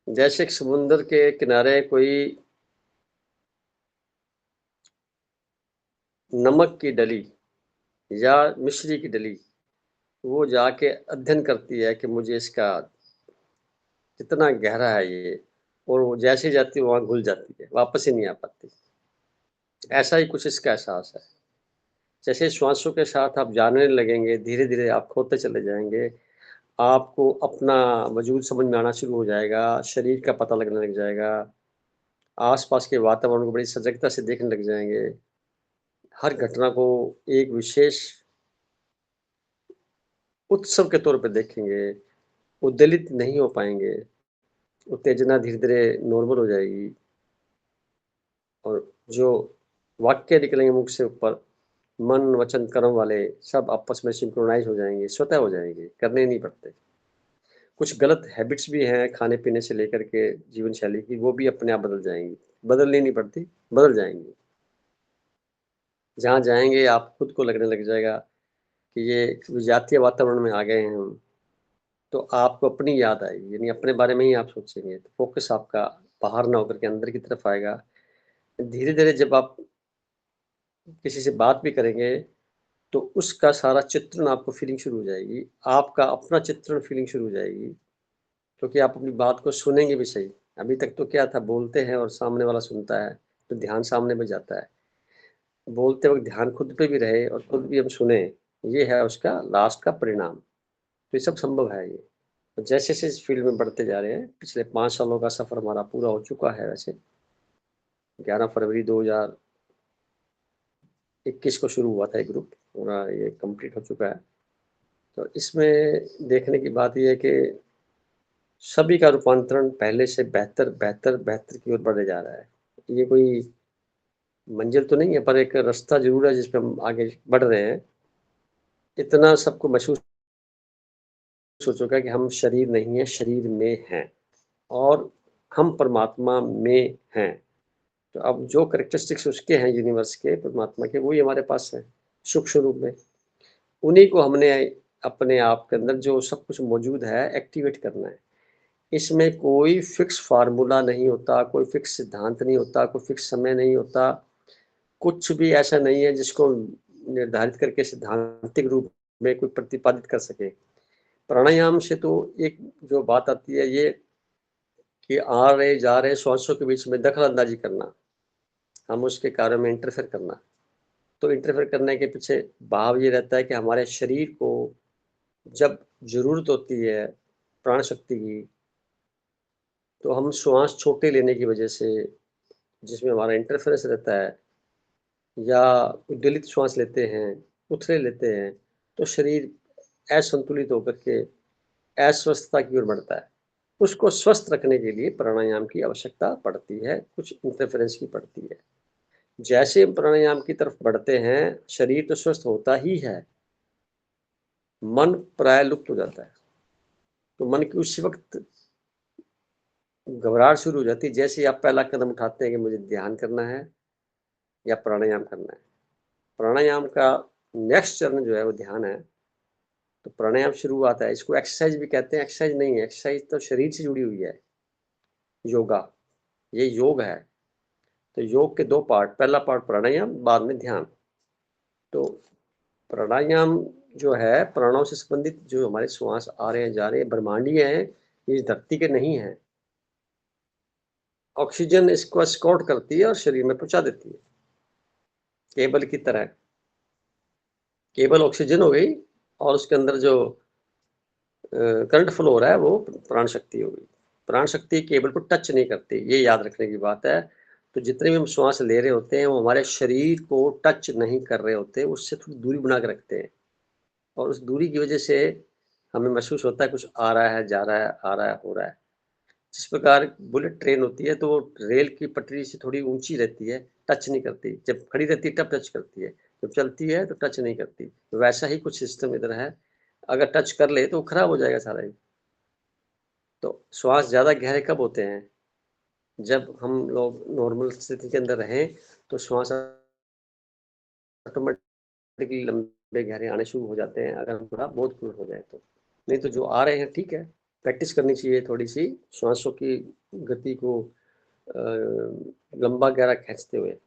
जैसे समुद्र के किनारे कोई नमक की डली या मिश्री की डली, वो जाके अध्ययन करती है कि मुझे इसका कितना गहरा है ये, और वो जैसे ही जाती है वहाँ घुल जाती है, वापस ही नहीं आ पाती। ऐसा ही कुछ इसका एहसास है। जैसे श्वासों के साथ आप जानने लगेंगे, धीरे-धीरे आप खोते चले जाएँगे, आपको अपना वजूद समझ में आना शुरू हो जाएगा, शरीर का पता लगने लग जाएगा, आस-पास के वातावरण को बड़ी सजगता से देखने लग जाएँगे। हर घटना को एक विशेष उत्सव के तौर पे देखेंगे, उद्वेलित नहीं हो पाएँगे, उत्तेजना धीरे-धीरे नॉर्मल हो जाएगी, और जो वाक्य निकलेंगे मुख से ऊपर, मन, वचन, कर्म वाले सब आपस में सिंक्रोनाइज़ हो जाएँगे, स्वतः हो जाएँगे, करने ही नहीं पड़ते। कुछ गलत हैबिट्स भी हैं खाने-पीने से लेकर के जीवन शैली की, वो भी अपने आप बदल जाएँगी। बदलनी नहीं पड़ती, बदल जाएँगी। जहाँ जाएँगे आप खुद को लगने लग जाएगा कि ये विजातीय वातावरण में आ गए हैं हम, तो आपको अपनी याद आएगी, यानी अपने बारे में ही आप सोचेंगे, तो फ़ोकस आपका बाहर ना होकर के अंदर की तरफ आएगा। धीरे-धीरे जब आप किसी से बात भी करेंगे, तो उसका सारा चित्रण आपको फ़ीलिंग शुरू हो जाएगी। आपका अपना चित्रण फ़ीलिंग शुरू हो जाएगी, क्योंकि आप अपनी बात को सुनेंगे भी सही। अभी तक तो क्या था, बोलते हैं और सामने वाला सुनता है, तो ध्यान सामने में जाता है। बोलते वक़्त ध्यान खुद पे भी रहे और खुद भी हम सुने, ये है उसका लास्ट का परिणाम। तो ये सब संभव है ये। तो जैसे-जैसे इस फ़ील्ड में बढ़ते जा रहे हैं, पिछले 5 सालों का सफ़र हमारा पूरा हो चुका है वैसे। 11 फरवरी 2021 को शुरू हुआ था ये ग्रुप, पूरा ये कंप्लीट हो चुका है। तो इसमें देखने की बात ये है कि सभी का रूपांतरण पहले से बेहतर, बेहतर, बेहतर की ओर बढ़े जा रहा है। ये कोई मंज़िल तो नहीं है, पर एक रास्ता ज़रूर है जिस पे हम आगे बढ़ रहे हैं। इतना सबको महसूस हो चुका है कि हम शरीर नहीं है, शरीर में हैं, और हम परमात्मा में हैं। तो अब जो कैरेक्टरिस्टिक्स उसके हैं यूनिवर्स के, परमात्मा के, वही हमारे पास है, सूक्ष्म रूप में। उन्हीं को हमने अपने आप के अंदर जो सब कुछ मौजूद है, एक्टिवेट करना है। इसमें कोई फिक्स फ़ॉर्मूला नहीं होता, कोई फिक्स सिद्धांत नहीं होता, कोई फिक्स समय नहीं होता, कुछ भी ऐसा नहीं है जिसको निर्धारित करके सैद्धांतिक रूप में कोई प्रतिपादित कर सके। प्राणायाम से तो एक जो बात आती है ये कि आ रहे, जा रहे श्वासों के बीच में दखल-अंदाज़ी करना, हम उसके कार्यों में इंटरफेयर करना। तो इंटरफेयर करने के पीछे भाव ये रहता है कि हमारे शरीर को जब ज़रूरत होती है प्राण शक्ति की, तो हम श्वास छोटे लेने की वजह से, जिसमें हमारा इंटरफेरेंस रहता है, या उद्वेलित श्वास लेते हैं, उथले लेते हैं, तो शरीर असंतुलित होकर के अस्वस्थता की ओर बढ़ता है। उसको स्वस्थ रखने के लिए प्राणायाम की आवश्यकता पड़ती है, कुछ इंटरफेरेंस की पड़ती है। जैसे हम प्राणायाम की तरफ बढ़ते हैं, शरीर तो स्वस्थ होता ही है, मन प्रायः लुप्त हो जाता है। तो मन की उसी वक़्त घबराहट शुरू हो जाती है, जैसे ही आप पहला कदम उठाते हैं कि मुझे ध्यान करना है या प्राणायाम करना है। प्राणायाम का नेक्स्ट चरण जो है वो ध्यान है। तो प्राणायाम शुरुआत है, इसको एक्सरसाइज भी कहते हैं, एक्सरसाइज नहीं है, एक्सरसाइज तो शरीर से जुड़ी हुई है, योगा, ये योग है। तो योग के 2 पार्ट, पहला पार्ट प्राणायाम, बाद में ध्यान। तो प्राणायाम जो है, प्राणों से संबंधित जो हमारे श्वास आ रहे हैं, जा रहे हैं, ब्रह्मांडीय हैं, ये धरती के नहीं हैं। ऑक्सीजन इसको एस्कॉर्ट करती है और शरीर में पहुँचा देती है, केबल की तरह। केबल ऑक्सीजन हो गई और उसके अंदर जो करंट फ्लो हो रहा है वो प्राण शक्ति हो गई। प्राण शक्ति केबल को टच नहीं करती, ये याद रखने की बात है। तो जितने भी हम श्वास ले रहे होते हैं वो हमारे शरीर को टच नहीं कर रहे होते, उससे थोड़ी दूरी बना के रखते हैं, और उस दूरी की वजह से हमें महसूस होता है कुछ आ रहा है, जा रहा है, आ रहा है, हो रहा है। जिस प्रकार बुलेट ट्रेन होती है तो वो रेल की पटरी से थोड़ी ऊंची रहती है, टच नहीं करती, जब खड़ी रहती है तब टच करती है, जब चलती है तो टच नहीं करती। वैसा ही कुछ सिस्टम इधर है, अगर टच कर ले तो वो खराब हो जाएगा सारा ही। तो श्वास ज़्यादा गहरे कब होते हैं? जब हम लोग नॉर्मल स्थिति के अंदर रहें, तो श्वास ऑटोमेटिकली लंबे गहरे आने शुरू हो जाते हैं, अगर हम थोड़ा बोधपूर्ण हो जाए तो। नहीं तो जो आ रहे हैं ठीक है, प्रैक्टिस करनी चाहिए थोड़ी-सी श्वासों की गति को लंबा गहरा खींचते हुए।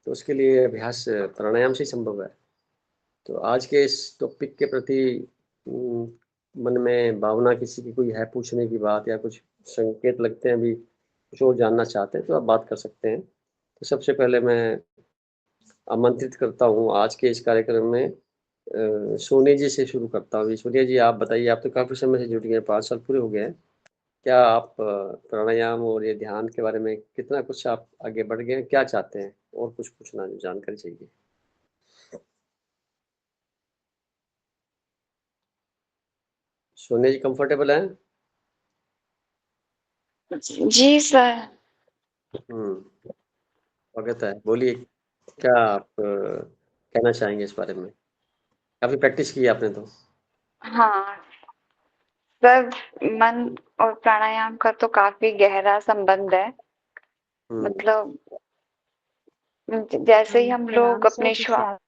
तो उसके लिए अभ्यास प्राणायाम से ही संभव है। तो आज के इस टॉपिक के प्रति मन में भावना किसी की कोई है पूछने की बात या कुछ संकेत लगते हैं अभी कुछ और जानना चाहते हैं तो आप बात कर सकते हैं। तो सबसे पहले मैं आमंत्रित करता हूँ आज के इस कार्यक्रम में सोनी जी से शुरू करता हूँ। सोनिया जी आप बताइए, आप तो काफ़ी समय से जुड़ी हैं, 5 साल पूरे हो गए हैं। क्या आप प्राणायाम और ये ध्यान के बारे में कितना कुछ आप आगे बढ़ गए हैं? क्या चाहते हैं? और कुछ पूछना जानकारी चाहिए? सोनिया जी कंफर्टेबल हैं? जी सर। स्वागत है। बोलिए, क्या आप कहना चाहेंगे इस बारे में? काफ़ी प्रैक्टिस की है आपने तो। हाँ सर, मन और प्राणायाम का तो काफी गहरा संबंध है। हुँ। मतलब जैसे ही हम प्रणाम लोग सर, अपने जैसे श्वास आप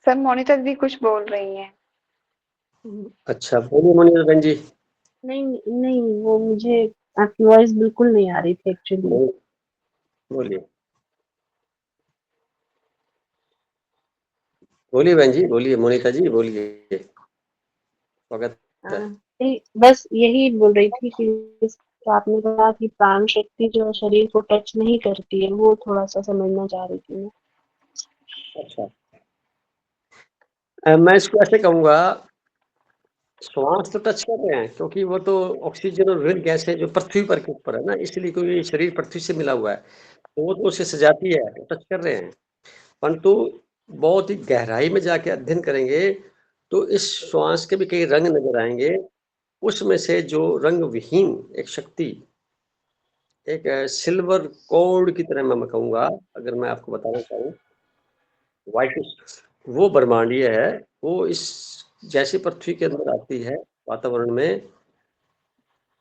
सर, मोनिका भी कुछ बोल रही हैं। अच्छा, बोलिए मोनिका बहन जी। नहीं, नहीं, वो मुझे आपकी वॉइस बिल्कुल नहीं आ रही थी एक्चुअली। बोल बोलिए। बोलिए बहन जी, बोलिए मोनिका जी बोलिए। स्वागत है। नहीं, बस यही बोल रही थी कि जैसे आपने कहा कि प्राण शक्ति जो है शरीर को टच नहीं करती है, वो थोड़ा-सा समझना चाह रही थी मैं। अच्छा। मैं इसको ऐसे कहूँगा, श्वास तो टच कर रहे हैं क्योंकि वो तो ऑक्सीजन और ऋण गैस है जो पृथ्वी पर के ऊपर है ना, इसलिए क्योंकि ये शरीर पृथ्वी से मिला हुआ है, तो वो तो उसे सजाती है, तो टच कर रहे हैं। परंतु बहुत ही गहराई में जाके अध्ययन करेंगे, तो इस श्वास के भी कई रंग नज़र आएँगे, उसमें से जो रंग विहीन एक शक्ति, एक सिल्वर कॉर्ड की तरह मैं कहूँगा, अगर मैं आपको बताना चाहूँ, व्हाइटिश, वो ब्रह्मांडीय है, वो इस जैसे पृथ्वी के अंदर आती है वातावरण में,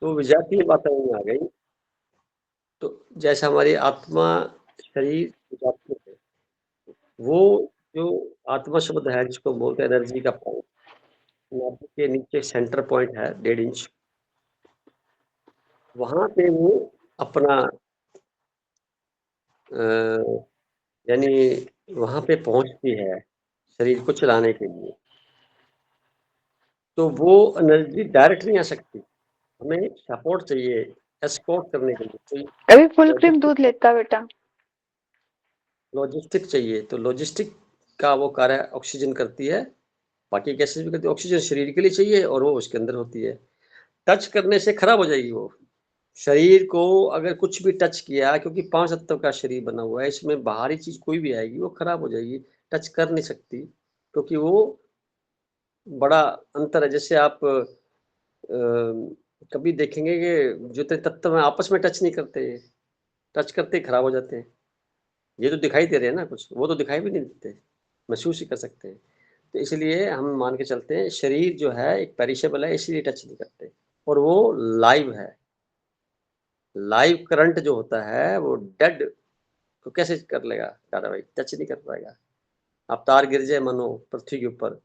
तो विजातीय वातावरण में आ गई, तो जैसे हमारी आत्मा, शरीर विजातीय है, वो जो आत्मा शब्द है जिसको बोलते हैं एनर्जी का पॉइंट, नाभि के नीचे सेंटर पॉइंट है 1.5 इंच, वहाँ पे वो अपना यानी वहाँ पे पहुँचती है, शरीर को चलाने के लिए। तो वो एनर्जी डायरेक्ट नहीं आ सकती, हमें सपोर्ट चाहिए, एस्कॉर्ट करने के लिए कोई अभी फुल क्रीम लॉजिस्टिक दूध लेता बेटा। लॉजिस्टिक चाहिए, तो लॉजिस्टिक का वो कार्य ऑक्सीजन करती है, बाकी गैसेज़ भी करती है, ऑक्सीजन शरीर के लिए चाहिए और वो उसके अंदर होती है। टच करने से खराब हो जाएगी वो। शरीर को अगर कुछ भी टच किया, क्योंकि 5 तत्व का शरीर बना हुआ है, इसमें बाहरी चीज़ कोई भी आएगी, वो खराब हो जाएगी, टच कर नहीं सकती, क्योंकि वो बड़ा अंतर है। जैसे आप कभी देखेंगे कि जो तत्व हैं आपस में टच नहीं करते, टच करते ही खराब हो जाते हैं। ये तो दिखाई दे रहे हैं ना कुछ, वो तो दिखाई भी नहीं देते, महसूस ही कर सकते हैं। तो इसलिए हम मान के चलते हैं शरीर जो है एक पेरिशेबल है, इसलिए टच नहीं करते, और वो लाइव है। लाइव करंट जो होता है वो डेड को कैसे कर लेगा कार्रवाई, टच नहीं कर पाएगा। आप तार गिर जाए मानो पृथ्वी के ऊपर,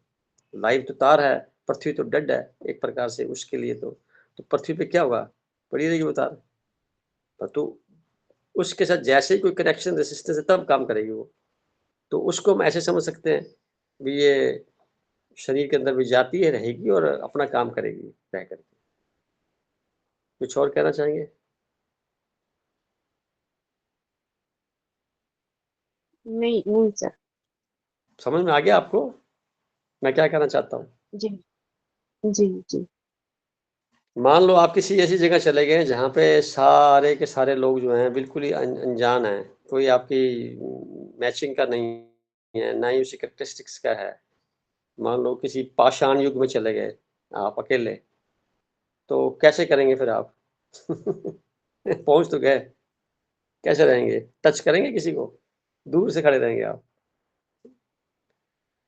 लाइव तो तार है, पृथ्वी तो डेड है एक प्रकार से उसके लिए, तो पृथ्वी पे क्या होगा, पड़ी रहेगी वो तार। तो उसके साथ जैसे ही कोई कनेक्शन रेजिस्टेंस है तब काम करेगी वो। तो उसको हम ऐसे समझ सकते हैं भी ये शरीर के अंदर भी जाती है, रहेगी और अपना काम करेगी रह करके। कुछ और कहना चाहेंगे? नहीं, नहीं सर। समझ में आ गया आपको मैं क्या कहना चाहता हूँ? जी, जी, जी। मान लो आप किसी ऐसी जगह चले गए जहाँ पे सारे के सारे लोग जो हैं बिल्कुल ही अनजान हैं, कोई आपकी मैचिंग का नहीं है, ना ही उसी कैरेक्टरिस्टिक्स का है। मान लो किसी पाषाण युग में चले गए आप अकेले, तो कैसे करेंगे फिर आप? पहुँच तो गए, कैसे रहेंगे? टच करेंगे किसी को? दूर से खड़े रहेंगे आप,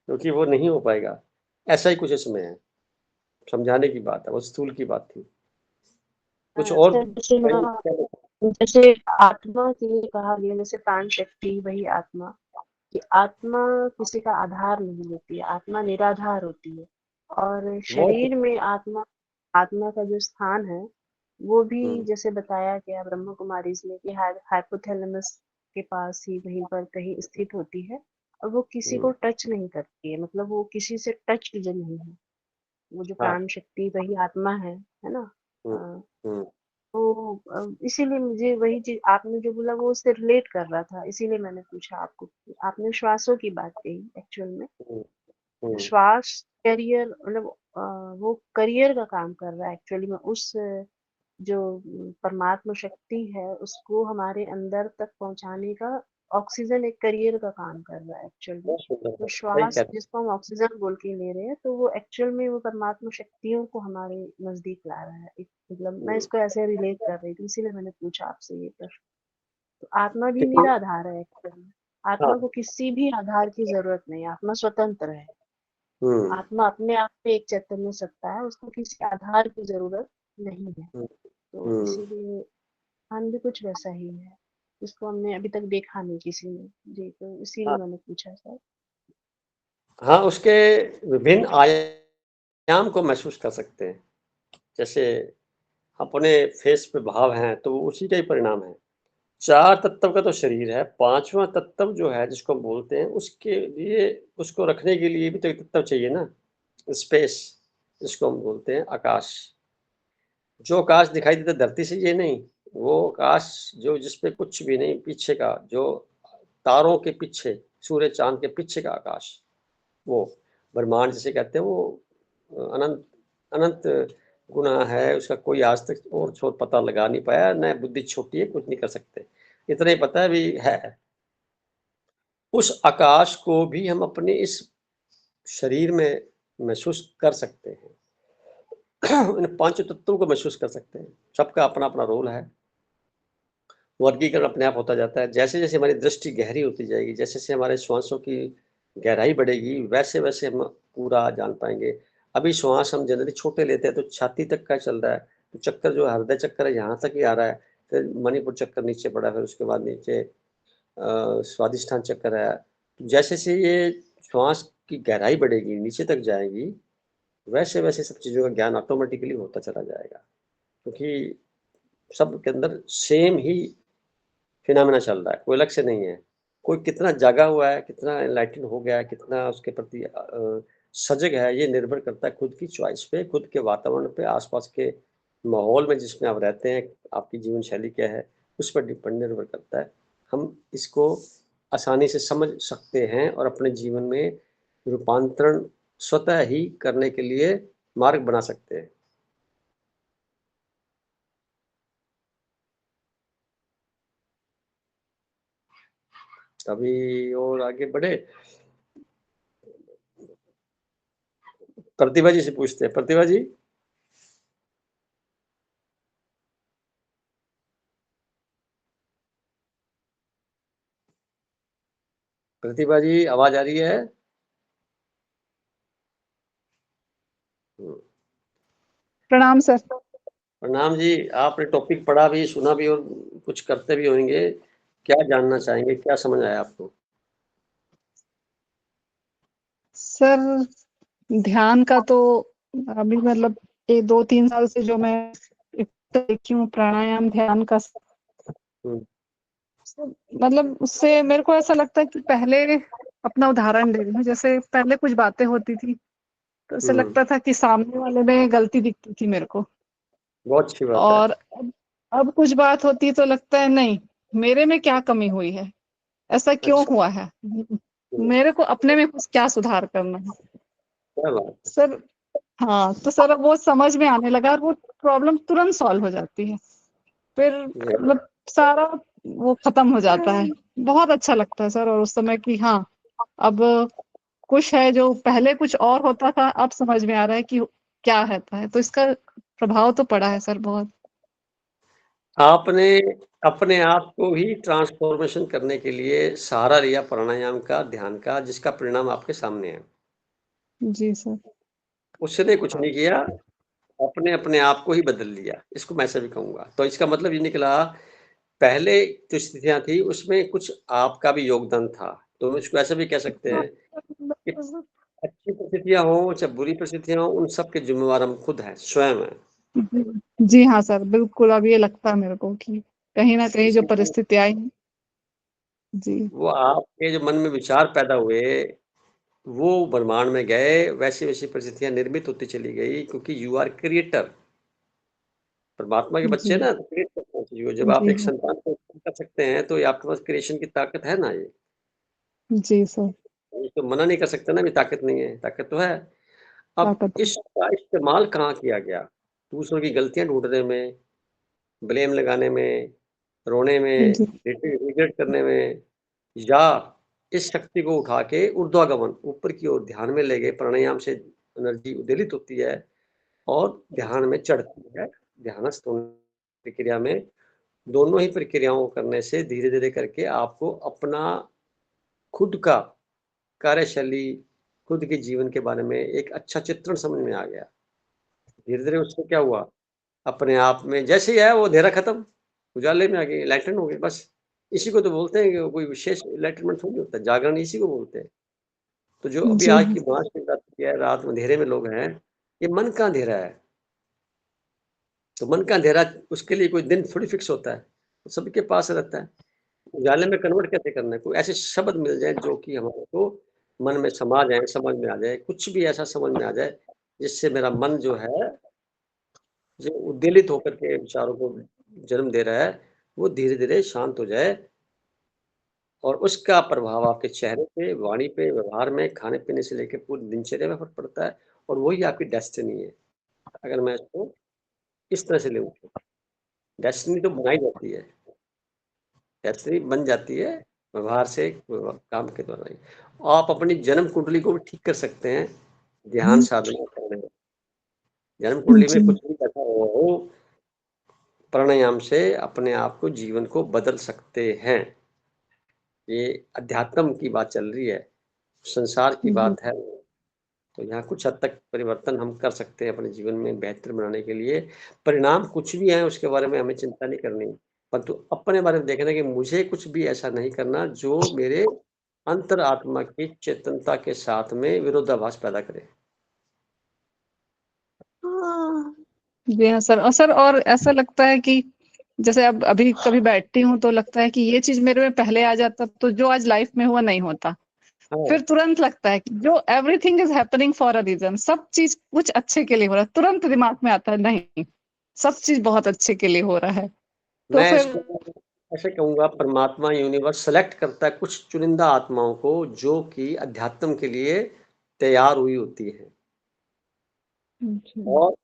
क्योंकि वो नहीं हो पाएगा। ऐसा ही कुछ इसमें है, समझाने की बात है, वो स्थूल की बात थी। कुछ और सर जैसे आत्मा के लिए कहा गया, जैसे प्राण शक्ति वही आत्मा, कि आत्मा किसी का आधार नहीं होती है, आत्मा निराधार होती है। और बहुत शरीर में आत्मा आत्मा का जो स्थान है वो भी जैसे बताया गया ब्रह्मा कुमारीज़ में कि हाइपोथैलेमस के पास ही वहीं पर कहीं स्थित होती है और वो किसी को टच नहीं करती है, मतलब वो किसी से टच्ड जो नहीं है। वो जो हाँ। प्राण शक्ति वही आत्मा है ना? हुँ, अ, हुँ, तो इसीलिए मुझे वही चीज़ आपने जो बोला वो उससे रिलेट कर रहा था, इसीलिए मैंने पूछा आपको। आपने श्वासों की बात कही एक्चुअल में। हुँ, हुँ। श्वास करियर मतलब वो करियर का काम कर रहा है एक्चुअली में उस जो परमात्मा शक्ति है उसको हमारे अंदर तक पहुंचाने का ऑक्सीजन एक करियर का काम कर रहा है एक्चुअल में। बहुत सुंदर तो है, सही श्वास कह रहे जिसको हम ऑक्सीजन बोल के ले रहे हैं तो वो एक्चुअल में वो परमात्मा शक्तियों को हमारे नजदीक ला रहा है मतलब मैं हैं। इसको ऐसे रिलेट कर रही थी इसीलिए मैंने पूछा आपसे ये प्रश्न। तो आत्मा भी कितनी निराधार है एक्चुअल में। हाँ, आत्मा को किसी भी आधार की जरूरत नहीं है, आत्मा स्वतंत्र है। हुँ, आत्मा अपने आप में एक चैतन्य सत्ता है, उसको किसी आधार की ज़रूरत नहीं है। हुँ, तो हुँ। इसीलिए हम भी कुछ वैसा ही है, जिसको हमने अभी तक देखा नहीं किसी ने। जी, तो इसीलिए हाँ, मैंने पूछा सर। हाँ, उसके विभिन्न आयाम को महसूस कर सकते हैं। जैसे अपने फेस पे भाव हैं, तो वो उसी का ही परिणाम है। 4 तत्व का तो शरीर है, 5वां तत्व जो है जिसको हम बोलते हैं, उसके लिए उसको रखने के लिए भी तो एक तत्व चाहिए ना, स्पेस जिसको हम बोलते हैं आकाश। जो आकाश दिखाई देता है धरती से ये नहीं, वो आकाश जो जिसपे कुछ भी नहीं पीछे का, जो तारों के पीछे, सूर्य चाँद के पीछे का आकाश, वो ब्रह्मांड जिसे कहते हैं वो अनंत अनंत गुना है, उसका कोई आज तक और पता लगा नहीं पाया, न बुद्धि छोटी है, कुछ नहीं कर सकते। इतना ही पता है अभी है। उस आकाश को भी हम अपने इस शरीर में महसूस कर सकते हैं। इन 5 तत्वों को महसूस कर सकते हैं। सबका अपना-अपना रोल है। वर्गीकरण अपने आप होता जाता है। जैसे-जैसे हमारी दृष्टि गहरी होती जाएगी, जैसे-जैसे हमारे श्वासों की गहराई बढ़ेगी, वैसे-वैसे हम पूरा जान पाएँगे। अभी श्वास हम जनरली छोटे लेते हैं तो छाती तक का चल रहा है, तो चक्कर जो हृदय चक्कर है यहाँ तक ही आ रहा है, फिर मणिपुर चक्कर नीचे पड़ा, फिर उसके बाद नीचे स्वादिष्ठान चक्कर है। जैसे-जैसे ये श्वास की गहराई बढ़ेगी, नीचे तक जाएगी, वैसे-वैसे सब चीज़ों का ज्ञान ऑटोमैटिकली होता चला जाएगा। क्योंकि सबके अंदर सेम ही फिनोमेना चल रहा है, कोई अलग से नहीं है। कोई कितना जागा हुआ है, कितना एनलाइटेंड हो गया है, कितना उसके प्रति सजग है, ये निर्भर करता है खुद की चॉइस पे, खुद के वातावरण पे, आस-पास के माहौल में जिसमें आप रहते हैं, आपकी जीवन शैली क्या है, उस पर निर्भर करता है। हम इसको आसानी से समझ सकते हैं और अपने जीवन में रूपांतरण स्वतः ही करने के लिए मार्ग बना सकते हैं। अभी और आगे बढ़े, प्रतिभा जी से पूछते हैं। प्रतिभा जी? प्रतिभा जी आवाज़ आ रही है? हुँ। प्रणाम सर। प्रणाम जी, आपने टॉपिक पढ़ा भी, सुना भी और कुछ करते भी होंगे। क्या जानना चाहेंगे? क्या समझ आया आपको? सर ध्यान का तो अभी मतलब ये 2-3 साल से जो मैं देखी हूँ प्राणायाम ध्यान का हुँ, मतलब उससे मेरे को ऐसा लगता है कि पहले अपना उदाहरण ले रही हूँ जैसे पहले कुछ बातें होती थी तो ऐसा हुँ, लगता था कि सामने वाले में गलती दिखती थी मेरे को बहुत अच्छी बात है। और अब कुछ बात होती तो लगता है नहीं मेरे में क्या कमी हुई है ऐसा क्यों अच्छा, हुआ है हुँ, मेरे को अपने में कुछ क्या सुधार करना है क्या बात सर। हाँ तो सर अब वो समझ में आने लगा और वो प्रॉब्लम तुरंत सॉल्व हो जाती है फिर है। मतलब सारा वो खत्म हो जाता है बहुत अच्छा लगता है सर और उस समय कि हाँ अब कुछ है जो पहले कुछ और होता था अब समझ में आ रहा है कि क्या रहता है तो इसका प्रभाव तो पड़ा है सर बहुत। आपने अपने आप को ही ट्रांसफ़ॉर्मेशन करने के लिए सहारा लिया प्राणायाम का, ध्यान का, जिसका परिणाम आपके सामने है। जी सर। उसने कुछ नहीं किया, अपने आप को ही बदल लिया। इसको मैं ऐसे भी कहूँगा। तो इसका मतलब ये निकला, पहले जो स्थितियाँ थी, उसमें कुछ आपका भी योगदान था। तो इसको ऐसे भी कह सकते हैं कि अच्छी परिस्थितियाँ हों, चाहे बुरी परिस्थितियाँ हों, उन सब के ज़िम्मेवार हम खुद हैं, स्वयं हैं। जी हाँ सर, बिल्कुल अब ये लगता है मेरे को कि कहीं न कहीं जो इसीलिए परिस्थितियाँ आई हैं जी, वो आपके जो मन में विचार पैदा हुए, वो ब्रह्मांड में गए, वैसी-वैसी परिस्थितियाँ निर्मित होती चली गई क्योंकि यू आर क्रिएटर। परमात्मा के बच्चे जी, ना तो क्रिएट करते हैं चीज़ों को। जब आप जी एक हाँ, संतान को उत्पन्न कर सकते हैं, तो ये आपके पास क्रिएशन की ताकत है ना ये। जी सर, ये तो मना नहीं कर सकते ना, भी ताकत नहीं है, ताकत तो है। अब ताकत है। इसका इस्तेमाल कहाँ किया गया? दूसरों की गलतियाँ ढूँढने में, ब्लेम लगाने में, रोने में, जी, रिग्रेट करने में, या इस शक्ति को उठा के ऊर्ध्वागमन, ऊपर की ओर ध्यान में ले गए, प्राणायाम से एनर्जी उद्वेलित होती है और ध्यान में चढ़ती है। ध्यानस्थ होने की प्रक्रिया में दोनों ही प्रक्रियाओं को करने से धीरे-धीरे करके आपको अपना खुद का कार्यशैली, खुद के जीवन के बारे में एक अच्छा चित्रण समझ में आ गया। धीरे-धीरे उससे क्या हुआ, अपने आप में जैसे ही आया वो अंधेरा खत्म, उजाले में आ गए, एनलाइटन हो गए बस। इसी को तो बोलते हैं कि कोई विशेष एनलाइटनमेंट थोड़ी होता है, जागरण इसी को बोलते हैं। तो जो अभी जी आज हाँ, की महाशिवरात्रि है, रात में अंधेरे में लोग हैं, ये मन का अंधेरा है। तो मन का अंधेरा उसके लिए कोई दिन थोड़ी फिक्स होता है, वो सबके पास रहता है। उजाले में कन्वर्ट कैसे करना है? कोई ऐसे शब्द मिल जाएँ जो कि हमारे को मन में समा जाएँ, समझ में आ जाए, कुछ भी ऐसा समझ में आ जाए, जिससे मेरा मन जो है, जो उद्वेलित होकर के विचारों को जन्म दे रहा है, वो धीरे-धीरे शांत हो जाए और उसका प्रभाव आपके चेहरे पे, वाणी पे, व्यवहार में, खाने-पीने से लेके पूरी दिनचर्या में फ़र्क पड़ता है और वही आपकी डेस्टिनी है। अगर मैं इसको इस तरह से लेऊँ तो। डेस्टिनी तो बनाई जाती है, डेस्टिनी बन जाती है व्यवहार से, काम के द्वारा ही। आप अपनी जन्म कुंडली को भी ठीक कर सकते हैं, ध्यान साधना करने में। जन्म कुंडली में जी, कुछ भी बैठा हुआ हो, प्राणायाम से अपने आप को, जीवन को बदल सकते हैं। ये अध्यात्म की बात चल रही है, संसार की जी, बात है। तो यहाँ कुछ हद तक परिवर्तन हम कर सकते हैं अपने जीवन में बेहतर बनाने के लिए। परिणाम कुछ भी आए उसके बारे में हमें चिंता नहीं करनी, परंतु अपने बारे में देखना है कि मुझे कुछ भी ऐसा नहीं करना जो मेरे अंतरात्मा की चेतनता के साथ में विरोधाभास पैदा करे। जी हाँ सर और ऐसा लगता है कि जैसे अब अभी कभी बैठती हूँ तो लगता है कि ये चीज़ मेरे में पहले आ जाता तो जो आज लाइफ में हुआ नहीं होता। हाँ, फिर तुरंत लगता है कि जो everything is happening for a reason सब चीज़ कुछ अच्छे के लिए हो रहा है। तुरंत दिमाग में आता है नहीं, सब चीज़ बहुत अच्छे के लिए हो रहा है। तो मैं फिर इसको ऐसे कहूँगा, परमात्मा यूनिवर्स सेलेक्ट करता है कुछ चुनिंदा आत्माओं को जो कि अध्यात्म के लिए तैयार हुई होती हैं जी, और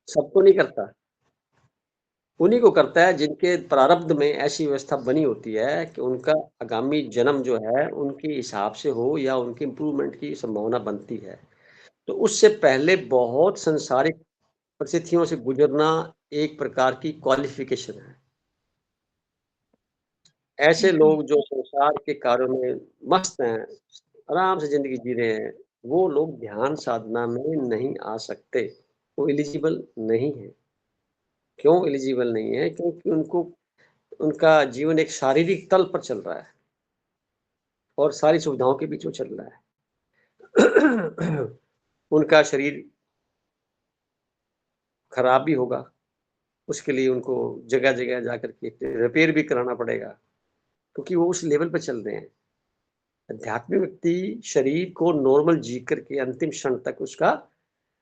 सबको नहीं करता। उन्हीं को करता है जिनके प्रारब्ध में ऐसी व्यवस्था बनी होती है कि उनका आगामी जन्म जो है उनके हिसाब से हो या उनकी इम्प्रूवमेंट की संभावना बनती है। तो उससे पहले बहुत सांसारिक परिस्थितियों से गुजरना एक प्रकार की क्वालिफ़िकेशन है। ऐसे जी, लोग जो संसार के कार्यों में मस्त हैं, आराम से ज़िंदगी जी रहे हैं, वो लोग ध्यान साधना में नहीं आ सकते। वो एलिजिबल नहीं है। क्यों एलिजिबल नहीं है? क्योंकि उनको उनका जीवन एक शारीरिक तल पर चल रहा है और सारी सुविधाओं के बीच में चल रहा है। उनका शरीर खराब भी होगा, उसके लिए उनको जगह-जगह जाकर के रिपेयर भी कराना पड़ेगा, क्योंकि वो उस लेवल पे चल रहे हैं। आध्यात्मिक व्यक्ति शरीर को नॉर्मल जी करके अंतिम क्षण तक उसका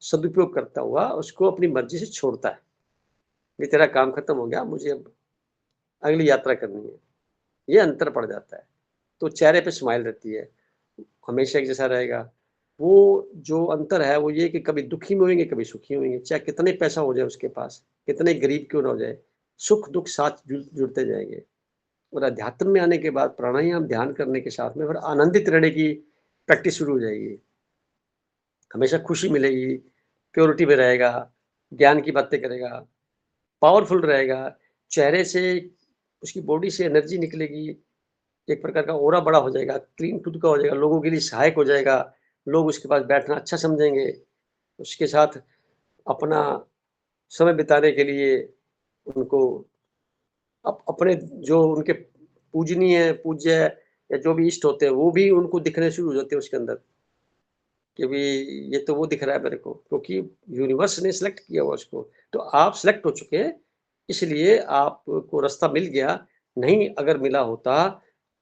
सदुपयोग करता हुआ उसको अपनी मर्ज़ी से छोड़ता है। ये तेरा काम खत्म हो गया, मुझे अब अगली यात्रा करनी है। ये अंतर पड़ जाता है। तो चेहरे पे स्माइल रहती है, हमेशा एक जैसा रहेगा। वो जो अंतर है वो ये कि कभी दुखी में होंगे, कभी सुखी होंगे, चाहे कितने पैसा हो जाए उसके पास, कितने गरीब क्यों ना हो जाए, सुख-दुःख साथ जुड़ते जाएँगे। और अध्यात्म में आने के बाद प्राणायाम ध्यान करने के साथ में फिर आनंदित रहने की प्रैक्टिस शुरू हो जाएगी। हमेशा खुशी मिलेगी, प्योरिटी में रहेगा, ज्ञान की बातें करेगा, पावरफुल रहेगा, चेहरे से उसकी बॉडी से एनर्जी निकलेगी, एक प्रकार का ऑरा बड़ा हो जाएगा, क्लीन खुद का हो जाएगा, लोगों के लिए सहायक हो जाएगा, लोग उसके पास बैठना अच्छा समझेंगे, उसके साथ अपना समय बिताने के लिए उनको अपने जो उनके पूजनीय, पूज्य या जो भी इष्ट होते हैं, वो भी उनको दिखने शुरू हो जाते हैं उसके अंदर। कि भी ये तो वो दिख रहा है मेरे को, क्योंकि यूनिवर्स ने सिलेक्ट किया हुआ उसको। तो आप सिलेक्ट हो चुके हैं, इसलिए आपको रास्ता मिल गया। नहीं अगर मिला होता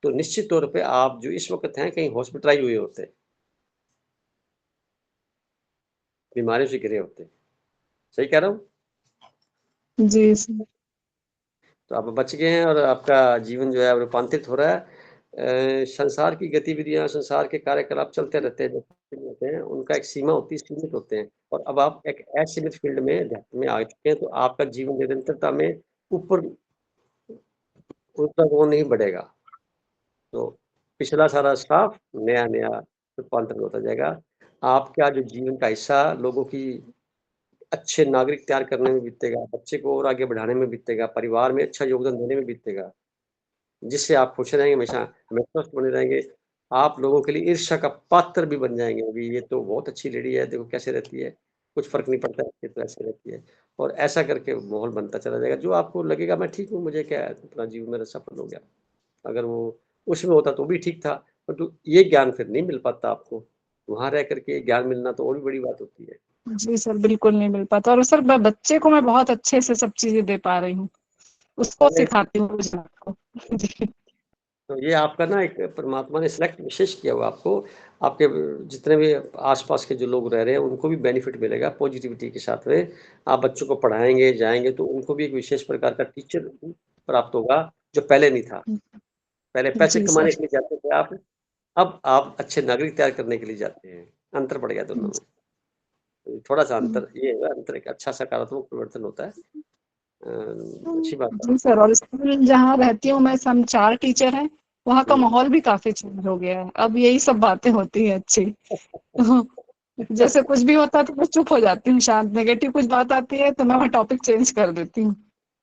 तो निश्चित तौर पे आप जो इस वक़्त हैं कहीं हॉस्पिटलाइज़ हुए होते, बीमारियों से घिरे होते। सही कह रहा हूँ? जी सर। तो आप बच गए हैं और आपका जीवन जो है रूपांतरित हो रहा है। संसार की गतिविधियाँ, संसार के कार्यकलाप चलते रहते हैं, जो होते हैं, उनका एक सीमा होती है, सीमित होते हैं और अब आप एक असीमित फ़ील्ड में अध्यात्म में आ चुके हैं, तो आपका जीवन निरंतरता में ऊपर उतना वो नहीं बढ़ेगा। तो पिछला सारा साफ, नया-नया रूपांतरण होता जाएगा। आपका जो जीवन का हिस्सा लोगों की अच्छे नागरिक तैयार करने में बीतेगा, बच्चे को और आगे बढ़ाने में बीतेगा, परिवार में अच्छा योगदान देने में बीतेगा। जिससे आप खुश रहेंगे हमेशा, हमेशा स्वस्थ बने रहेंगे। आप लोगों के लिए ईर्ष्या का पात्र भी बन जाएँगे, अभी ये तो बहुत अच्छी लेडी है, देखो कैसे रहती है, कुछ फ़र्क नहीं पड़ता ये तो ऐसे रहती है। और ऐसा करके माहौल बनता चला जाएगा, जो आपको लगेगा मैं ठीक हूँ, मुझे क्या है, अपना जीवन मेरा सफल हो गया। अगर वो उसमें होता तो भी ठीक था, परंतु ये ज्ञान फिर नहीं मिल पाता आपको। वहाँ रह कर के ज्ञान मिलना तो और भी बड़ी बात होती है। जी सर, बिल्कुल नहीं मिल पाता और सर बच्चे को मैं बहुत अच्छे से सब चीज़ें दे पा रही हूँ। उसको अरे! सिखाती हूँ रोज़ रात को। जी। तो ये आपका ना एक परमात्मा ने सिलेक्ट विशेष किया हुआ आपको, आपके जितने भी आस-पास के जो लोग रह रहे हैं, उनको भी बेनिफिट मिलेगा पॉजिटिविटी के साथ में। आप बच्चों को पढ़ाएँगे, जाएँगे तो उनको भी एक विशेष प्रकार का टीचर प्राप्त होगा, जो पहले नहीं था। पहले पैसे जी कमाने सर। के लिए जाते थे आप, अब आप अच्छे नागरिक तैयार करने के लिए जाते हैं। अंतर पड़ गया दोनों में। तो थोड़ा-सा अंतर ये है, अंतर एक अच्छा सकारात्मक परिवर्तन होता है। अच्छी बात है। जी सर, और स्कूल जहाँ रहती हूँ मैं, हम 4 टीचर हैं, वहाँ का हुँ। माहौल भी काफ़ी चेंज हो गया है। अब यही सब बातें होती हैं अच्छी। तो जैसे कुछ भी होता है तो मैं चुप हो जाती हूँ शांत, नेगेटिव कुछ बात आती है तो मैं वहाँ टॉपिक चेंज कर देती हूँ।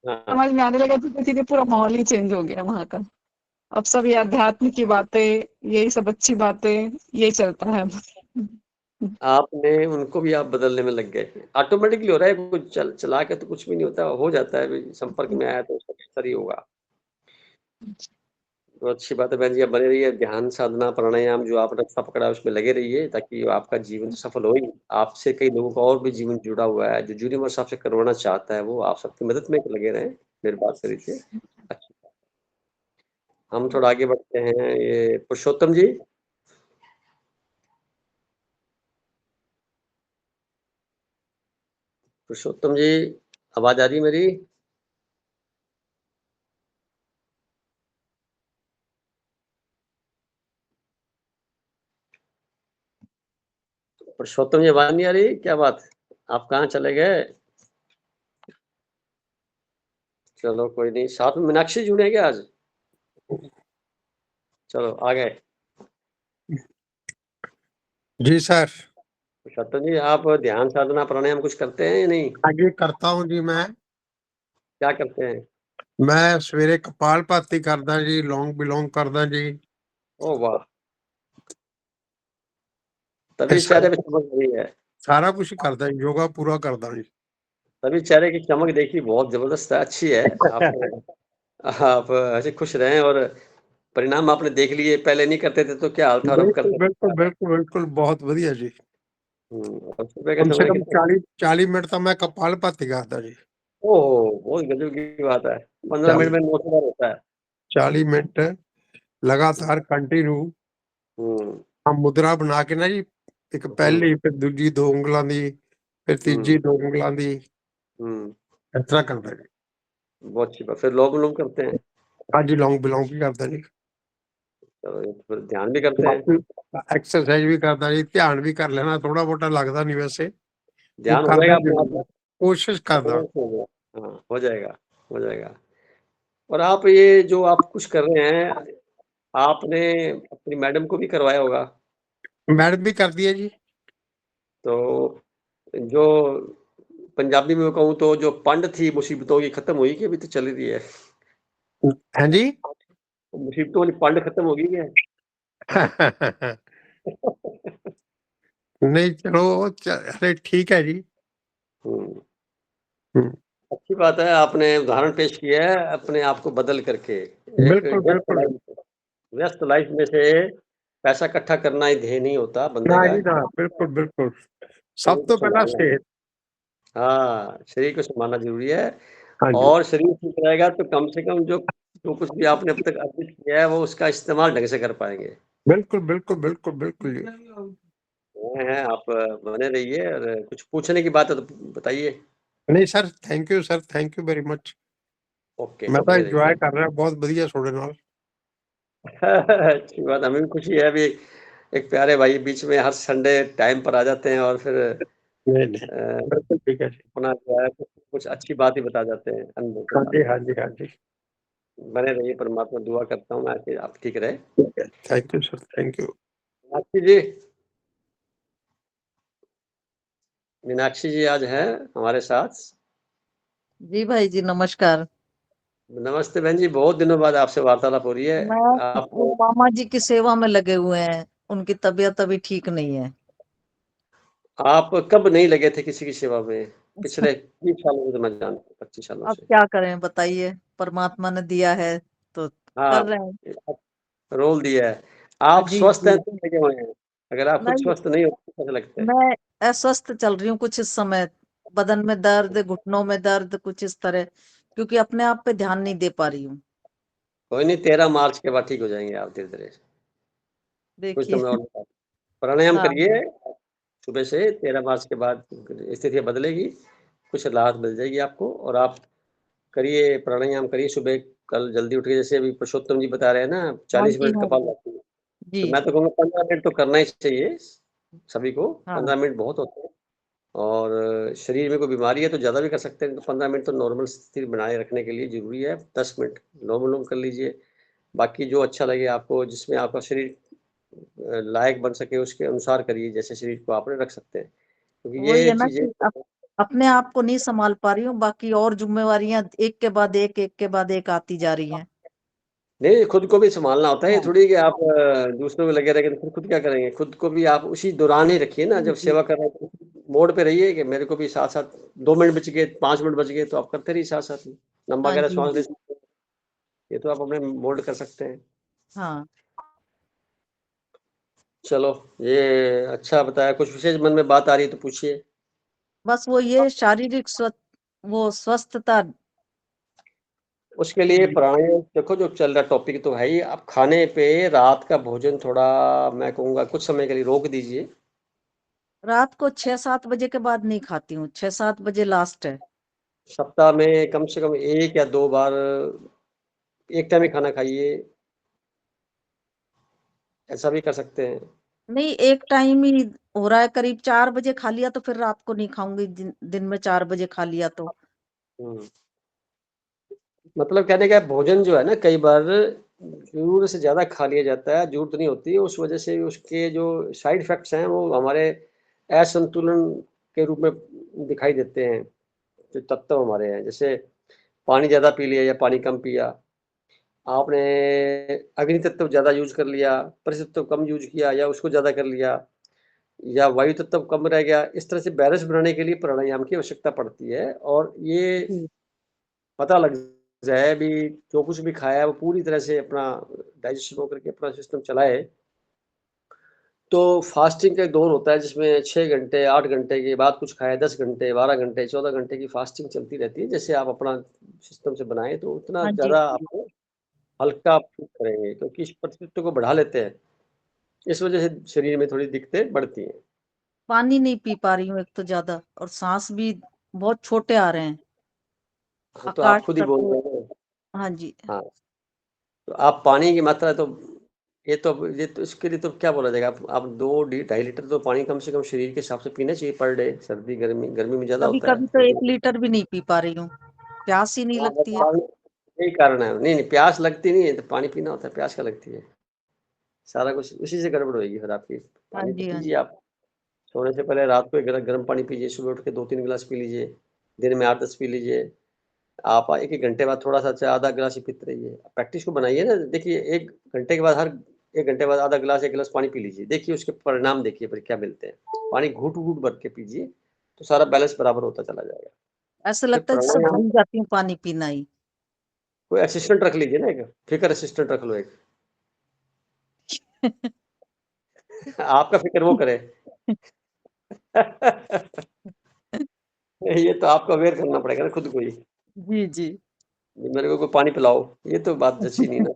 हाँ। समझ में आने लगा धीरे-धीरे पूरा माहौल ही चेंज हो गया वहाँ का। अब सब ये अध्यात्म की बातें, यही सब अच्छी बातें, यही चलता है। आपने उनको भी आप बदलने में लग गए। ऑटोमैटिकली हो रहा है, कुछ चला के तो कुछ भी नहीं होता, हो जाता है, भई संपर्क में आया तो उसका असर ही होगा। तो अच्छी बात है बहन जी, आप बने रहिए, ध्यान साधना, प्राणायाम जो आपने रास्ता पकड़ा है उसमें लगे रहिए ताकि आपका जीवन तो सफल हो ही, आपसे कई लोगों का और भी जीवन जुड़ा हुआ है, जो यूनिवर्स आपसे करवाना चाहता है, वो आप सबकी मदद में लगे रहें, मेरी बात से लीजिए। अच्छी बात। हम थोड़ा आगे बढ़ते हैं, ये पुरुषोत्तम जी, पुरुषोत्तम जी, आवाज़ आ रही है मेरी? पुरुषोत्तम जी आवाज़ नहीं आ रही? क्या बात? आप कहाँ चले गए? चलो कोई नहीं, साथ में मीनाक्षी जुड़े हैं क्या आज? चलो आ गए। जी सर। पुरुषोत्तम जी, आप ध्यान साधना प्राणायाम कुछ करते हैं या नहीं? हाँ जी, करता हूँ जी मैं। क्या करते हैं? मैं सवेरे कपालभाति करदा जी, लोंग बिलोंग करदा जी। ओह वाह! ਇਹ तभी ਸਾਰਾ चेहरे पे चमक रही है। ਸਾਰਾ ਕੁਛ ਕਰਦਾ ਜੀ, योगा पूरा करदा जी। तभी चेहरे की चमक देखी बहुत ज़बरदस्त है, अच्छी है। आप ऐसे खुश रहें और परिणाम आपने देख लिए, पहले नहीं करते थे तो क्या हाल था और अब बिल्कुल, करते तो बिल्कुल, क्या हाल है। बिल्कुल, बिल्कुल बहुत ਵਧੀਆ जी। और सुबह के कम से समय कम कितना 40 मिनट ਤਾਂ मैं कपालभाति करदा जी। ओहो! बहुत गज़ब की बात है। 15 मिनट 40 में 900 बार होता है। 40 मिनट लगातार कंटिन्यू हुँ, हम मुद्रा बना के ना जी, ਇੱਕ हुँ, ਪਹਿਲੀ ਫਿਰ ਦੂਜੀ 2 ਉਂਗਲਾਂ ਦੀ, ਫਿਰ हुँ, ਤੀਜੀ 2 ਉਂਗਲਾਂ ਦੀ, हुँ। ਇਸ ਤਰ੍ਹਾਂ ਕਰਦਾ ਜੀ। बहुत अच्छी बात। फिर लोम-विलोम करते हैं? ਹਾਂਜੀ, ਲੌਂਗ ਬਿਲੋਂਗ ਵੀ करदा जी। चलो ये तो फिर ध्यान भी करते हैं? ਬਾਕੀ एक्सरसाइज भी करदा जी, ध्यान भी कर लेना, थोड़ा बहुता लगदा नहीं वैसे। वो ध्यान हो जाएगा करदा अपने आप ज़रूर, में? कोशिश करदा। आराम से हो जाएगा। हाँ, हो जाएगा, हो जाएगा। और आप ये जो आप कुछ कर रहे हैं, आपने अपनी मैडम को भी करवाया होगा? मैडम भी करदी है जी। तो जो पंजाबी में मैं कहूँ तो जो पंड थी मुसीबतों की खत्म हुई कि अभी तो चल रही है? हैं जी? मुसीबतों वाली पंड खत्म हो गई है? नहीं चलो अरे ठीक है जी। हुँ, हुँ, अच्छी बात है आपने उदाहरण पेश किया है अपने आप को बदल करके। एक बिल्कुल, बिल्कुल। व्यस्त लाइफ़ में से पैसा इकट्ठा करना ही ध्येय नहीं होता बंदे ना का। जी ना, बिल्कुल, बिल्कुल। सब शरीर को तो पहला संभालना है। सेहत। हाँ, शरीर को संभालना ज़रूरी है हाँ जी। और शरीर ठीक रहेगा तो कम से कम जो जो कुछ भी आपने अब तक अर्जित किया है, वो उसका इस्तेमाल ढंग से कर पाएँगे। बिल्कुल, बिल्कुल, बिल्कुल, बिल्कुल जी। हैं, आप बने रहिए और कुछ पूछने की बात है तो बताइए? नहीं sir, thank you very much. Okay, मैं तो बने एन्जॉय रहिए। कर रहा बहुत बढ़िया थोड़े नाल। अच्छी बात, हमें भी खुशी है अभी एक प्यारे भाई बीच में हर संडे टाइम पर आ जाते हैं और फिर नहीं, नहीं, अ, बिल्कुल ठीक है जी। अपना जो है कुछ अच्छी बात ही बता जाते हैं अनुभव के हाँ साथ। जी, हाँ जी, हाँ जी। बने रहिए, परमात्मा दुआ करता हूँ मैं कि आप ठीक रहे। ठीक है, thank you sir, thank you. Meenakshi ji, Meenakshi ji आज हैं हमारे साथ। जी भाई जी, नमस्कार। नमस्ते बहन जी, बहुत दिनों बाद आपसे वार्तालाप हो रही है। मैं आप वो मामा जी की सेवा में लगे हुए हैं, उनकी तबीयत अभी ठीक नहीं है। आप कब नहीं लगे थे किसी की सेवा में? पिछले 30 सालों से तो मैं जानता हूँ, 25 सालों अब से। क्या करें बताइए, परमात्मा ने दिया है तो हाँ, कर रहे हैं। आप रोल दिया है। आप जी स्वस्थ हैं जी। तो लगे हुए हैं। अगर आप खुद नहीं, स्वस्थ नहीं हो तो कैसे लगता है? मैं अस्वस्थ चल रही हूँ कुछ इस समय, बदन में दर्द, घुटनों में दर्द, कुछ इस तरह, क्योंकि अपने आप पे ध्यान नहीं दे पा रही हूँ। कोई नहीं, 13 मार्च के बाद ठीक हो जाएँगे आप धीरे-धीरे। कुछ देखिए। समय और बताओ। प्राणायाम हाँ करिए सुबह से 13 मार्च के बाद स्थिति बदलेगी, कुछ राहत मिल जाएगी आपको और आप करिए, प्राणायाम करिए सुबह कल जल्दी उठ के जैसे अभी पुरुषोत्तम जी बता रहे हैं ना हाँ 40 जी, मिनट हाँ जी कपालभाति। तो जी। मैं तो कहूँगा 15 मिनट तो करना ही चाहिए सभी को, हाँ 15 मिनट बहुत होते हैं और शरीर में कोई बीमारी है तो ज़्यादा भी कर सकते हैं, तो 15 मिनट तो नॉर्मल स्थिति बनाए रखने के लिए ज़रूरी है। 10 मिनट अनुलोम-विलोम कर लीजिए, बाकी जो अच्छा लगे आपको जिसमें आपका शरीर लायक बन सके उसके अनुसार करिए, जैसे शरीर को आपने रख सकते हैं। क्योंकि वही ये है ना चीज़ें कि अपने आप को नहीं संभाल पा रही हूँ, बाकी और जिम्मेवारियां एक के बाद एक आती जा रही हैं। नहीं, खुद को भी सँभालना होता है, ये हाँ थोड़ी कि आप दूसरों में लगे रहेंगे तो फिर खुद क्या करेंगे? खुद को भी आप उसी दौरान ही रखिए ना, जी जब जी। सेवा कर रहे हैं तो मोड पे रहिए कि मेरे को भी साथ-साथ 2 मिनट बच गए, 5 मिनट बच गए तो आप करते रहिए साथ-साथ में। लंबा हाँ गहरा जी। श्वास ले सकते हैं, ये तो आप अपने मोल्ड कर सकते हैं। हाँ, चलो, ये अच्छा बताया, कुछ विशेष मन में बात आ रही है तो पूछिए? बस वो ये शारीरिक वो स्वस्थता उसके के लिए लिए। प्राणायाम देखो जो चल रहा टॉपिक तो है ही, आप खाने पे रात का भोजन थोड़ा मैं कहूँगा कुछ समय के लिए रोक दीजिए। रात को 6-7 बजे के बाद नहीं खाती हूँ, 6-7 बजे लास्ट है। सप्ताह में कम से कम 1 या 2 बार एक टाइम ही खाना खाइए, ऐसा भी कर सकते हैं। नहीं, एक टाइम ही हो रहा है, करीब 4 बजे खा लिया तो फिर रात को नहीं खाऊंगी, दिन में 4 बजे खा लिया तो। हुँ, मतलब कहने का है भोजन जो है ना कई बार ज़रूरत से ज़्यादा खा लिया जाता है, ज़रूरत नहीं होती, उस वजह से उसके जो साइड इफ़ेक्ट्स हैं वो हमारे असंतुलन के रूप में दिखाई देते हैं, जो तत्व हमारे हैं। जैसे पानी ज़्यादा पी लिया या पानी कम पिया, आपने अग्नि तत्व ज़्यादा यूज़ कर लिया, परिष तत्व कम यूज़ किया या उसको ज़्यादा कर लिया या वायु तत्व कम रह गया, इस तरह से बैलेंस बनाने के लिए प्राणायाम की आवश्यकता पड़ती है और ये जी। पता लग जाए भी जो कुछ भी खाया है वो पूरी तरह से अपना डाइजेशन होकर के अपना सिस्टम चलाए, तो फास्टिंग का एक दौर होता है जिसमें 6 घंटे, 8 घंटे के बाद कुछ खाया, 10 घंटे, 12 घंटे, 14 घंटे की फास्टिंग चलती रहती है। जैसे आप अपना सिस्टम से बनाएँ तो उतना हाँ जी। ज़्यादा आपको हल्का फील करेंगे क्योंकि इस प्रतिशत को बढ़ा लेते हैं। इस वजह से शरीर में थोड़ी दिक्कतें बढ़ती हैं। पानी नहीं पी पा रही हूँ एक तो ज्यादा, और सांस भी बहुत छोटे आ रहे हैं, हाँ, तो आप आकाश खुद ही बोल तक। रहे हैं। हाँ जी। हाँ, तो आप पानी की मात्रा तो ये तो इसके लिए तो क्या बोला जाएगा आप 2 ढाई लीटर तो पानी कम से कम शरीर के हिसाब से पीना चाहिए पर डे सर्दी गर्मी गर्मी में ज़्यादा कभी होता है कभी तो सर्दी 1 लीटर भी नहीं पी पा रही हूँ, प्यास ही नहीं हाँ, बस लगती है। पानी यही कारण है। नहीं, नहीं प्यास लगती नहीं है तो पानी पीना होता है, प्यास क्या लगती है? सारा कुछ उसी से गड़बड़ होएगी फिर आपकी। हाँ पानी तो जी, हाँ पीजिए जी। आप, सोने से पहले रात को एक गर्म पानी पीजिए, सुबह उठ के 2-3 गिलास पी लीजिए, दिन में 8-10 पी लीजिए। आप 1-1 घंटे बाद थोड़ा-सा चाहे आधा गिलास ही पीते रहिए। प्रैक्टिस को बनाइए ना, देखिए 1 घंटे के बाद हर 1 घंटे बाद आधा गिलास, 1 गिलास पानी पी लीजिए। देखिए उसके परिणाम देखिए फिर क्या मिलते हैं। पानी घूँट-घूँट भर के पीजिए, तो सारा बैलेंस बराबर होता चला जाएगा। ऐसा फिर लगता है जैसे प्राणायाम भूल जाती हूँ पानी पीना ही। कोई असिस्टेंट रख लीजिए ना एक, फिकर असिस्टेंट रख लो एक। आपका फ़िक्र वो करे। ये तो आपको अवेयर करना पड़ेगा ना खुद को ही। जी, जी। मेरे को कोई पानी पिलाओ, ये तो बात जची नहीं ना।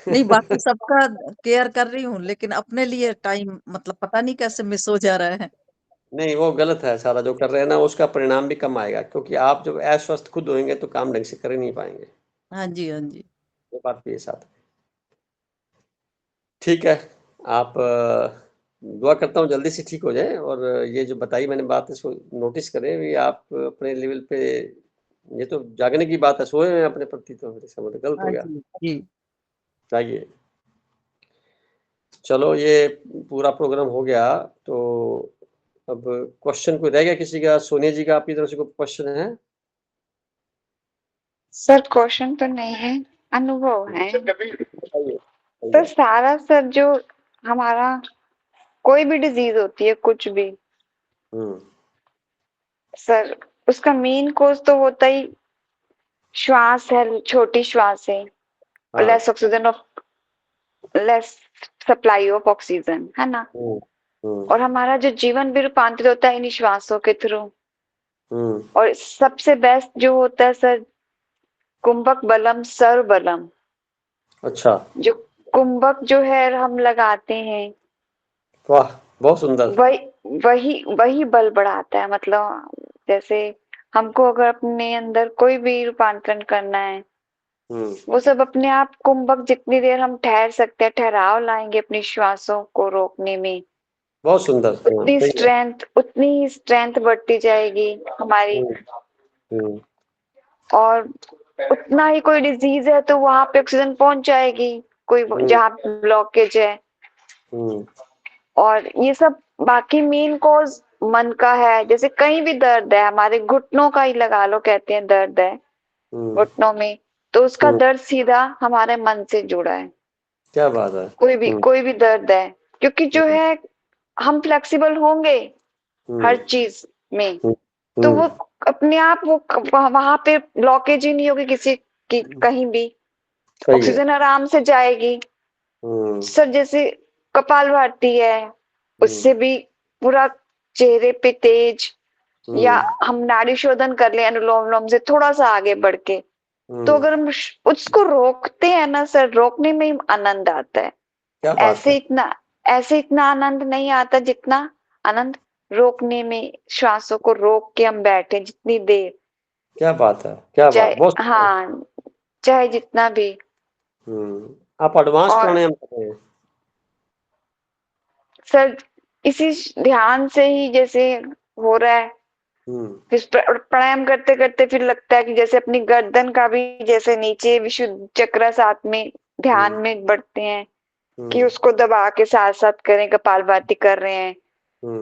नहीं, बाकी सबका केयर कर रही हूँ, लेकिन अपने लिए टाइम मतलब पता नहीं कैसे मिस हो जा रहा है। नहीं, वो गलत है सारा जो कर रहे हैं ना, उसका परिणाम भी कम आएगा क्योंकि आप जब अस्वस्थ खुद होंगे तो काम ढंग से कर ही नहीं पाएँगे। हाँ जी, हाँ जी। ये बात भी है साथ में। ठीक है, आप दुआ करता हूँ जल्दी से ठीक हो जाएँ और ये जो बताई मैंने बात इसको नोटिस करें भी आप अपने लेवल पे ये तो जागने की बात है, सोए हुए हैं अपने प्रति तो फिर इसका मतलब गलत हो हाँ गया। जी, जी। चाहिए। चलो ये पूरा प्रोग्राम हो गया तो अब क्वेश्चन कोई रह गया किसी का? सोनिया जी का आपकी तरफ से कोई क्वेश्चन है? सर क्वेश्चन तो नहीं है, अनुभव है। बताइए, सर बताइए। सारा सर जो हमारा कोई भी डिजीज होती है, कुछ भी हुँ, सर, उसका मेन कॉज तो होता ही श्वास है, छोटी श्वास है, हाँ। Less oxygen of less supply of oxygen, है ना? हुँ, हुँ, और हमारा जो जीवन भी रूपांतरित होता है इन्हीं श्वासों के थ्रू। हुँ। और सबसे बेस्ट जो होता है सर, कुंभक बलम सर्व बलम। अच्छा, जो कुंभक जो है हम लगाते हैं, वाह! बहुत सुंदर। वही वही वही बल बढ़ाता है। मतलब जैसे हमको अगर अपने अंदर कोई भी रूपांतरण करना है, हुँ, वो सब अपने आप कुंभक जितनी देर हम ठहर सकते हैं, ठहराव लाएंगे अपनी श्वासों को रोकने में, बहुत सुंदर। हाँ, सही है। उतनी ही स्ट्रेंथ बढ़ती जाएगी हमारी। हुँ, हुँ, और उतना ही कोई डिजीज है तो वहां पे ऑक्सीजन पहुंच जाएगी, कोई हुँ, जहाँ ब्लॉकेज है। हुँ, और ये सब बाकी मेन कॉज मन का है। जैसे कहीं भी दर्द है, हमारे घुटनों का ही लगा लो, कहते हैं दर्द है हुँ, घुटनों में, तो उसका हुँ। दर्द सीधा हमारे मन से जुड़ा है। क्या बात है! हुँ, कोई भी दर्द है, क्योंकि जो हुँ, है हम फ्लेक्सिबल होंगे हर हुँ, चीज में, हुँ, तो वो हुँ, अपने आप वो वहां पे ब्लॉकेज ही नहीं होगी किसी की कहीं भी, सही है। ऑक्सीजन आराम से जाएगी। हुँ, सर जैसे कपालभाति है, हुँ, उससे भी पूरा चेहरे पे तेज, या हुँ, हम नाड़ी शोधन कर ले अनुलोम विलोम से थोड़ा सा आगे बढ़ के, तो हुँ। अगर हम उसको रोकते हैं ना सर, रोकने में ही आनंद आता है। क्या बात है! ऐसे इतना ऐसे इतना आनंद नहीं आता जितना आनंद रोकने में, श्वासों को रोक के हम बैठे जितनी देर, क्या बात है! क्या बात! चाहे बहुत सुंदर। हाँ, चाहे जितना भी। हुँ, आप एडवांस और प्राणायाम कर रहे हैं? सर इसी ध्यान से ही जैसे हो रहा है, हुँ, फिर प्राणायाम करते करते फिर लगता है कि जैसे अपनी गर्दन का भी जैसे नीचे विशुद्ध चक्र साथ में ध्यान हुँ, में बढ़ते हैं, कि हुँ, उसको दबा के साथ साथ करें, कपालभाति कर रहे हैं।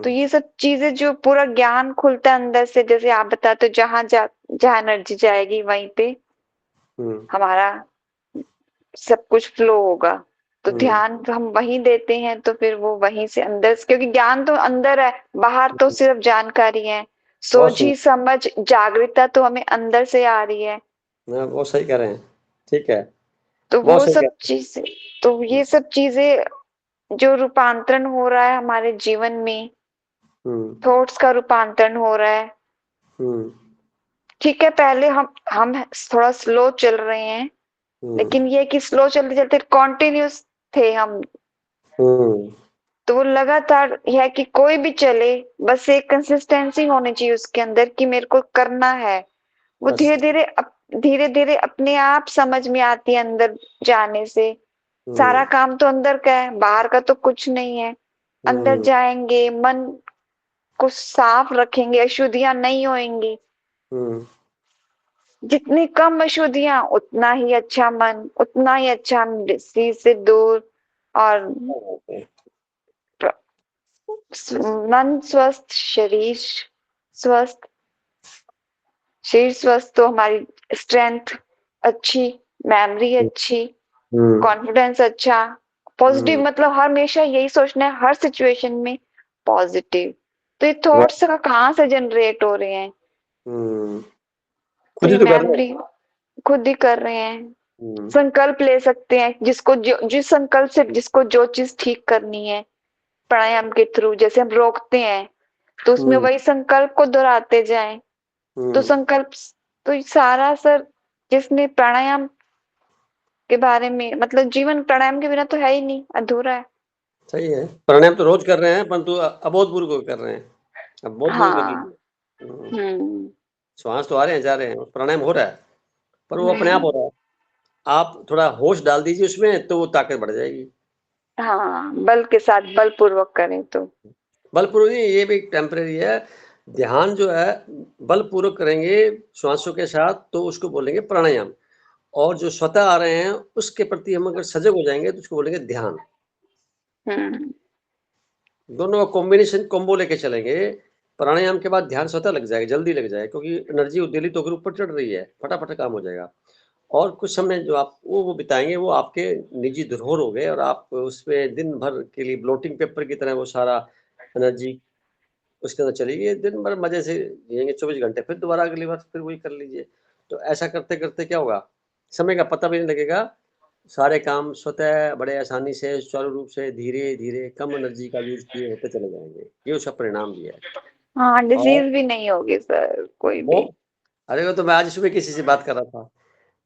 तो हुँ, ये सब चीजें जो पूरा ज्ञान खुलता है अंदर से, जैसे आप बताते हो, जहाँ एनर्जी जाएगी वहीं पे हुँ, हमारा सब कुछ फ्लो होगा। तो हुँ, ध्यान तो हम वहीं देते हैं, तो फिर वो वहीं से अंदर से, क्योंकि ज्ञान तो अंदर है, बाहर तो हुँ। सिर्फ जानकारी है। बहुत सोझी सुंदर। समझ जागृता तो हमें अंदर से आ रही है। हाँ, बहुत सही कह रहे हैं। ठीक है, तो बहुत वो सही कह सब रहे चीजें, तो हैं। ये सब चीजें जो रूपांतरण हो रहा है हमारे जीवन में, हुँ, थॉट्स का रूपांतरण हो रहा है। हुँ, ठीक है, पहले हम थोड़ा स्लो चल रहे हैं, हुँ, लेकिन ये कि स्लो चलते चलते कॉन्टिन्यूस थे हम। हुँ, तो वो लगातार है कि कोई भी चले, बस एक कंसिस्टेंसी होनी चाहिए उसके अंदर कि मेरे को करना है। वो बस धीरे धीरे अपने आप समझ में आती है अंदर जाने से। सारा हुँ, काम तो अंदर का है, बाहर का तो कुछ नहीं है। अंदर हुँ, जाएंगे, मन को साफ रखेंगे, अशुद्धियां नहीं होंगी। हुँ, जितनी कम अशुद्धियां, उतना ही अच्छा मन, उतना ही अच्छा हम डिसीज से दूर। और ओके, मन स्वस्थ, स्वस्थ शरीर स्वस्थ, तो हमारी स्ट्रेंथ अच्छी, मेमोरी हुँ, अच्छी, हुँ, कॉन्फिडेंस अच्छा, पॉजिटिव। हुँ, मतलब हमेशा यही सोचना है हर सिचुएशन में पॉजिटिव। तो ये वाह! थॉट्स का कहाँ से जनरेट हो रहे हैं? हुँ, तो खुद ये ही तो कर रहे हैं। मेमोरी खुद ही कर रहे हैं। हुँ, संकल्प ले सकते हैं, जिस संकल्प से जिसको जो चीज ठीक करनी है, प्राणायाम के थ्रू जैसे हम रोकते हैं तो उसमें वही संकल्प को दोहराते जाएं, तो संकल्प तो सारा सर जिसने प्राणायाम के बारे में मतलब जीवन प्राणायाम के बिना तो है ही नहीं, अधूरा है। सही है, प्राणायाम तो रोज कर रहे हैं परंतु अबोधपूर्वक कर रहे हैं। अब बोधपूर्वक कर हाँ। लीजिए। श्वास तो आ रहे हैं, जा रहे हैं, प्राणायाम हो रहा है, पर वो अपने आप हो रहा है। आप थोड़ा होश डाल दीजिए उसमें तो वो ताकत बढ़ जाएगी। हाँ, बल के साथ बलपूर्वक करें तो। बलपूर्वक नहीं, ये भी टेम्परेरी है। ध्यान जो है बलपूर्वक करेंगे श्वासों के साथ तो उसको बोलेंगे प्राणायाम, और जो स्वतः आ रहे हैं उसके प्रति हम अगर सजग हो जाएंगे तो उसको बोलेंगे ध्यान। दोनों का कॉम्बिनेशन कॉम्बो लेके चलेंगे। प्राणायाम के बाद ध्यान स्वतः लग जाएगा, जल्दी लग जाएगा, क्योंकि एनर्जी उद्दीलित होकर ऊपर चढ़ रही है, फटाफट काम हो जाएगा। और कुछ समय जो आप वो बिताएंगे वो आपके निजी धरोहर हो गए, और आप उसमें दिन भर के लिए ब्लोटिंग पेपर की तरह वो सारा एनर्जी उसके अंदर चलेगी। दिन भर मजे से जिएंगे 24 घंटे, फिर दोबारा अगली बार फिर वही कर लीजिए। तो ऐसा करते करते क्या होगा, समय का पता भी नहीं लगेगा, सारे काम स्वतः बड़े आसानी से सुचारू रूप से धीरे धीरे कम एनर्जी का यूज किए होते चले जाएंगे। ये उसका परिणाम भी है। हाँ, और डिजीज भी नहीं होगी सर कोई वो भी। अरे वो तो मैं आज सुबह किसी से बात कर रहा था,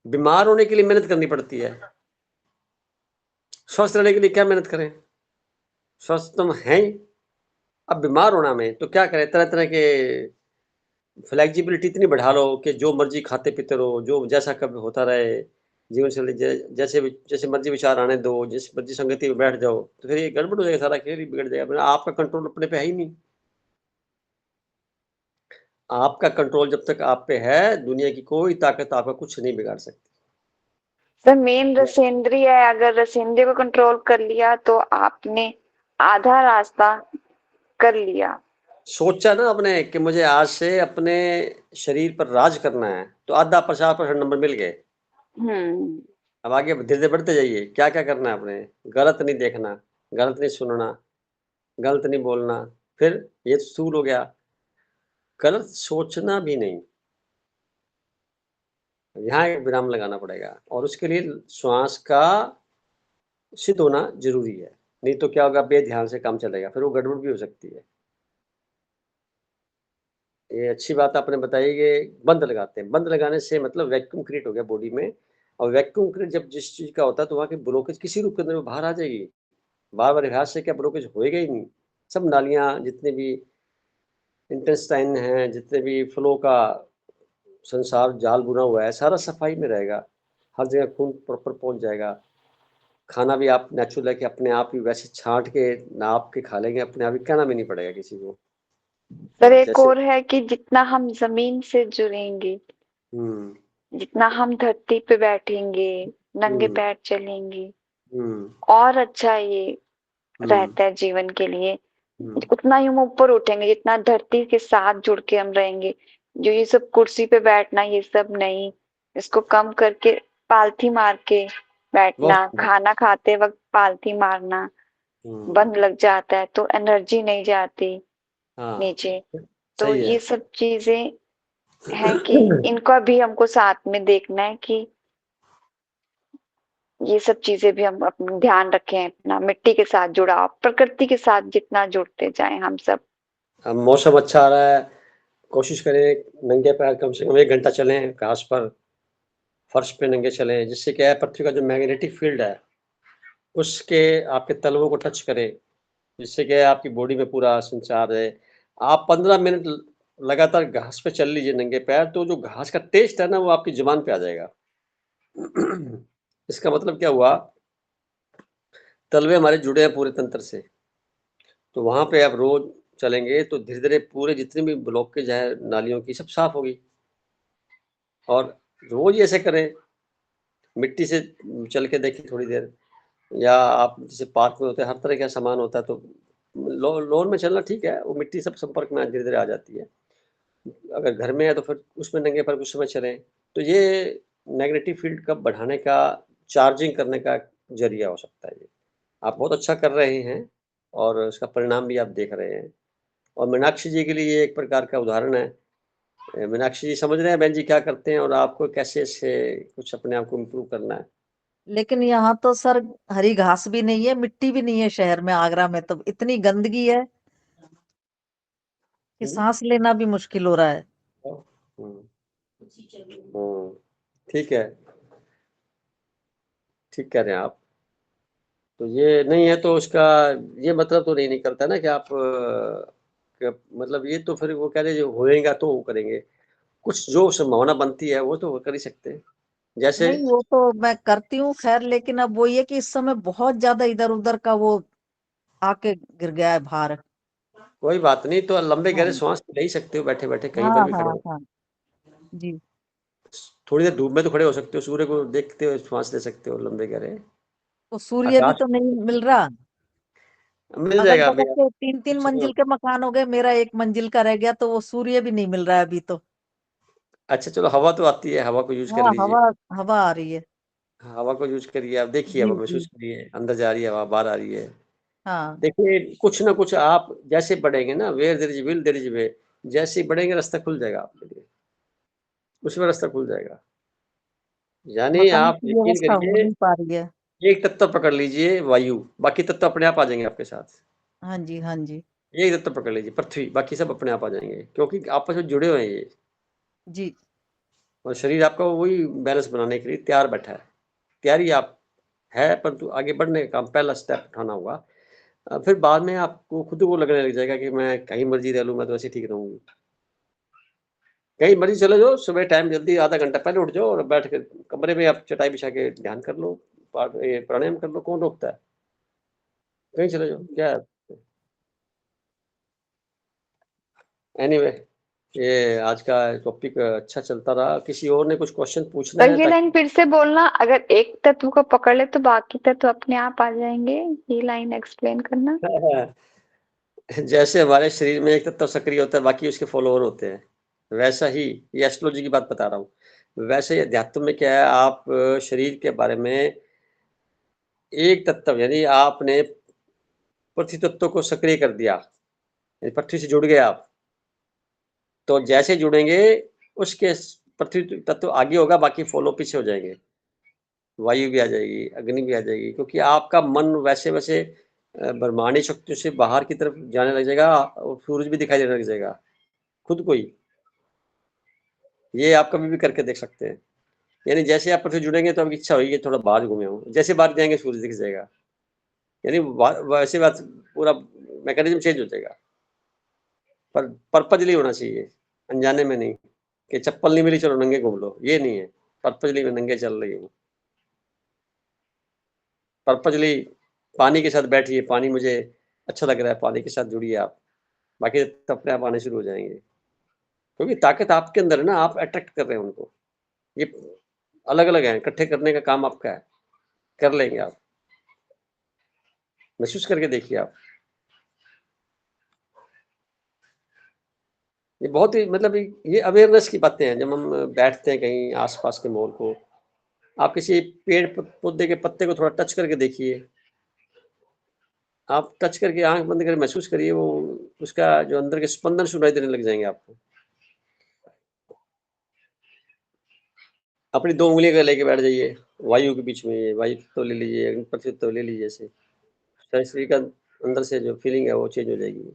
बीमार होने के लिए मेहनत करनी पड़ती है, स्वस्थ रहने के लिए क्या मेहनत करें, स्वस्थ तुम हैं ही। अब बीमार होना में तो क्या करें, तरह तरह के फ्लेक्सिबिलिटी इतनी बढ़ा लो कि जो मर्जी खाते पीते रहो, जो जैसा कभी होता रहे, जीवन शैली जैसे जैसे मर्जी विचार आने दो, जिस मर्जी संगति में बैठ जाओ, तो फिर ये गड़बड़ हो जाएगा, सारा खेल ही बिगड़ जाएगा। आपका कंट्रोल अपने पे है ही नहीं। आपका कंट्रोल जब तक आप पे है, दुनिया की कोई ताकत आपका कुछ नहीं बिगाड़ सकती। सर मेन रसेंद्री है, अगर रसेंद्री को कंट्रोल कर लिया तो आपने आधा रास्ता कर लिया। सोचा ना आपने कि मुझे आज से अपने शरीर पर राज करना है, तो आधा 50% नंबर मिल गए। अब आगे धीरे धीरे बढ़ते जाइए। क्या क्या करना है आपने, गलत नहीं देखना, गलत नहीं सुनना, गलत नहीं बोलना। फिर ये तो स्थूल हो गया, गलत सोचना भी नहीं। यहाँ एक विराम लगाना पड़ेगा, और उसके लिए श्वास का सिद्ध होना जरूरी है। नहीं तो क्या होगा, बेध्यान से काम चलेगा, फिर वो गड़बड़ भी हो सकती है। ये अच्छी बात आपने बताई कि बंद लगाते हैं। बंद लगाने से मतलब वैक्यूम क्रिएट हो गया बॉडी में, और वैक्यूम क्रिएट जब जिस चीज का होता है तो वहाँ की ब्लॉकेज किसी रूप के अंदर में बाहर आ जाएगी। बार बार अभ्यास से क्या ब्लॉकेज होएगा ही नहीं। सब नालियाँ जितने भी इंटेस्टाइन हैं, जितने भी फ्लो का संसार जाल बुना हुआ है, सारा सफाई में रहेगा। हर जगह खून प्रॉपर पहुंच जाएगा। खाना भी आप नेचुरल है कि अपने आप ही वैसे छांट के नाप के खा लेंगे, अपने आप ही कहना भी नहीं पड़ेगा किसी को। सर एक जैसे और है कि जितना हम जमीन से जुड़ेंगे, जितना हम धरती पे बैठेंगे, नंगे हम्म पैर चलेंगे, हम्म और अच्छा ये हम्म रहता है जीवन के लिए। हम्म उतना ही हम ऊपर उठेंगे जितना धरती के साथ जुड़ के हम रहेंगे। जो ये सब कुर्सी पे बैठना ये सब नहीं, इसको कम करके पालथी मार के बैठना, बहुत खाना खाते वक्त पालथी मारना बंद लग जाता है तो एनर्जी नहीं जाती हाँ नीचे। तो सही है। ये सब चीजें हैं कि इनका भी हमको साथ में देखना है कि ये सब चीजें भी हम अपना ध्यान रखें, अपना मिट्टी के साथ जुड़ाव, प्रकृति के साथ जितना जुड़ते जाएं हम सब। अब मौसम अच्छा आ रहा है, कोशिश करें नंगे पैर कम से कम 1 घंटा चलें घास पर, फर्श पे नंगे चलें, जिससे क्या है पृथ्वी का जो मैग्नेटिक फील्ड है उसके आपके तलवों को टच करे, जिससे क्या है आपकी बॉडी में पूरा संचार है। आप 15 मिनट लगातार घास पे चल लीजिए नंगे पैर, तो जो घास का टेस्ट है ना वो आपकी जुबान पे आ जाएगा। इसका मतलब क्या हुआ, तलवे हमारे जुड़े हैं पूरे तंत्र से, तो वहां पे आप रोज चलेंगे तो धीरे धीरे पूरे जितने भी ब्लॉकेज है नालियों की सब साफ होगी। और रोज ऐसे करें, मिट्टी से चल के देखिए थोड़ी देर, या आप जैसे पार्क में होते हैं हर तरह का सामान होता है, तो लॉन में चलना ठीक है, वो मिट्टी सब संपर्क में धीरे धीरे आ जाती है। अगर घर में है तो फिर उसमें नंगे पैर कुछ समय चलें। तो ये नेगेटिव फील्ड का बढ़ाने का, चार्जिंग करने का जरिया हो सकता है। ये आप बहुत अच्छा कर रहे हैं, और उसका परिणाम भी आप देख रहे हैं। और मीनाक्षी जी के लिए ये एक प्रकार का उदाहरण है। मीनाक्षी जी समझ रहे हैं बहन जी क्या करते हैं, और आपको कैसे इससे कुछ अपने आप को इम्प्रूव करना है। लेकिन यहाँ तो सर हरी घास भी नहीं है, मिट्टी भी नहीं है शहर में, आगरा में तो इतनी गंदगी है कि हम्म, सांस लेना भी मुश्किल हो रहा है। हम्म, ठीक है, ठीक कह रहे हैं आप। तो ये नहीं है तो उसका ये मतलब तो नहीं निकलता ना कि आप मतलब ये तो फिर वो कह रहे जो होएगा तो वो करेंगे, कुछ जो संभावना बनती है वो तो कर ही सकते हैं। जैसे नहीं वो तो मैं करती हूँ खैर, लेकिन अब वो ये कि इस समय बहुत ज्यादा इधर उधर का वो आके गिर गया है भार। कोई बात नहीं, तो लंबे गहरे हाँ श्वास ले ही सकते हो बैठे-बैठे कहीं पर हाँ भी खड़े हाँ हो। हाँ जी। थोड़ी देर धूप में तो खड़े हो सकते हो, सूर्य को देखते हुए श्वास ले सकते हो लंबे गहरे। तो सूर्य भी आकाश तो नहीं मिल रहा। मिल अगल जाएगा अभी बगल आप के तीन तीन कुछ मंजिल के मकान हो गए, मेरा एक मंजिल का रह गया, तो वो सूर्य भी नहीं मिल रहा है अभी तो। अच्छा चलो हवा तो आती है, हवा को यूज़ कर हाँ लीजिए। हवा, हवा आ रही है। हवा को यूज़ करिए, आप देखिए जी हवा जी। महसूस करिए, अंदर जा रही है हवा, बाहर आ रही है। हाँ देखिए कुछ ना कुछ आप जैसे बढ़ेंगे ना where there is will there is way, जैसे ही बढ़ेंगे रास्ता खुल जाएगा आपके लिए, उसमें रास्ता खुल जाएगा। यानी मकान आप की यकीन व्यवस्था हो करिए नहीं पा रही है। एक तत्व पकड़ लीजिए वायु, बाकी तत्व अपने आप आ जाएँगे आपके साथ। हाँ जी हाँ जी। एक तत्व पकड़ लीजिए पृथ्वी, बाकी सब अपने आप आ जाएँगे क्योंकि आपस में जुड़े हुए हैं ये जी। और शरीर आपका वही बैलेंस बनाने के लिए तैयार बैठा है। तैयारी आप है परंतु आगे बढ़ने का काम पहला स्टेप उठाना होगा। फिर बाद में आपको खुद को लगने लग जाएगा कि मैं कहीं मर्ज़ी रह लूँ, मैं तो ऐसे ही ठीक रहूँगी। कहीं मर्ज़ी चले जाओ, सुबह टाइम जल्दी आधा घंटा पहले उठ जाओ और बैठ के कमरे में आप चटाई बिछा के ध्यान कर लो, ये प्राणायाम कर लो, कौन रोकता है? कहीं चले जाओ, क्या है? एनीवे ये आज का टॉपिक अच्छा चलता रहा। किसी और ने कुछ क्वेश्चन पूछना सर है ये लाइन ताकि फिर से बोलना, अगर एक तत्व को पकड़ ले तो बाकी तत्व अपने आप आ जाएंगे, ये लाइन एक्सप्लेन करना। जैसे हमारे शरीर में एक तत्व सक्रिय होता है, बाकी उसके फॉलोअर होते हैं। वैसा ही ये एस्ट्रोलॉजी की बात बता रहा हूँ। वैसे ही अध्यात्म में क्या है आप शरीर के बारे में एक तत्व यानी आपने पृथ्वी तत्व को सक्रिय कर दिया, यानी पृथ्वी से जुड़ गए आप। तो जैसे जुड़ेंगे उसके पृथ्वी तत्व आगे होगा, बाकी फॉलो पीछे हो जाएँगे। वायु भी आ जाएगी, अग्नि भी आ जाएगी क्योंकि आपका मन वैसे-वैसे ब्रह्मांडीय शक्तियों से बाहर की तरफ जाने लग जाएगा और सूरज भी दिखाई देने लग जाएगा, खुद को ही। ये आप कभी भी करके देख सकते हैं। यानी जैसे आप पृथ्वी जुड़ेंगे तो आपकी इच्छा होगी कि थोड़ा बाहर घूमे आऊँ, जैसे बाहर जाएँगे सूरज दिख जाएगा। यानी वा वैसे बात पूरा मैकेनिज़्म चेंज हो जाएगा। पर पर्पज़ली होना चाहिए, अनजाने में नहीं, कि चप्पल नहीं मिली चलो नंगे घूम लो, ये नहीं है। पर्पज़ली मैं नंगे चल रही हूँ। पर्पज़ली पानी के साथ बैठिए, पानी मुझे अच्छा लग रहा है, पानी के साथ जुड़िए आप, बाकी तो अपने आप आने शुरू हो जाएँगे। क्योंकि ताकत आपके अंदर है ना, आप अट्रैक्ट कर रहे हैं उनको। ये अलग-अलग हैं, इकट्ठे करने का काम आपका है, कर लेंगे आप। महसूस करके देखिए आप। ये बहुत ही मतलब ये अवेयरनेस की बातें हैं, जब हम बैठते हैं कहीं आस-पास के माहौल को, आप किसी पेड़ प पौधे के पत्ते को थोड़ा टच करके देखिए। आप टच करके आँख बंद करके महसूस करिए वो उसका जो अंदर के स्पंदन सुनाई देने लग जाएँगे आपको। अपनी 2 उँगलियाँ अगर लेके बैठ जाइए, वायु के बीच में, वायु तत्व ले लीजिए, अग्नि पृथ्वी तत्व ले लीजिए ऐसे। सारे शरीर का अंदर से जो फीलिंग है वो चेंज हो जाएगी।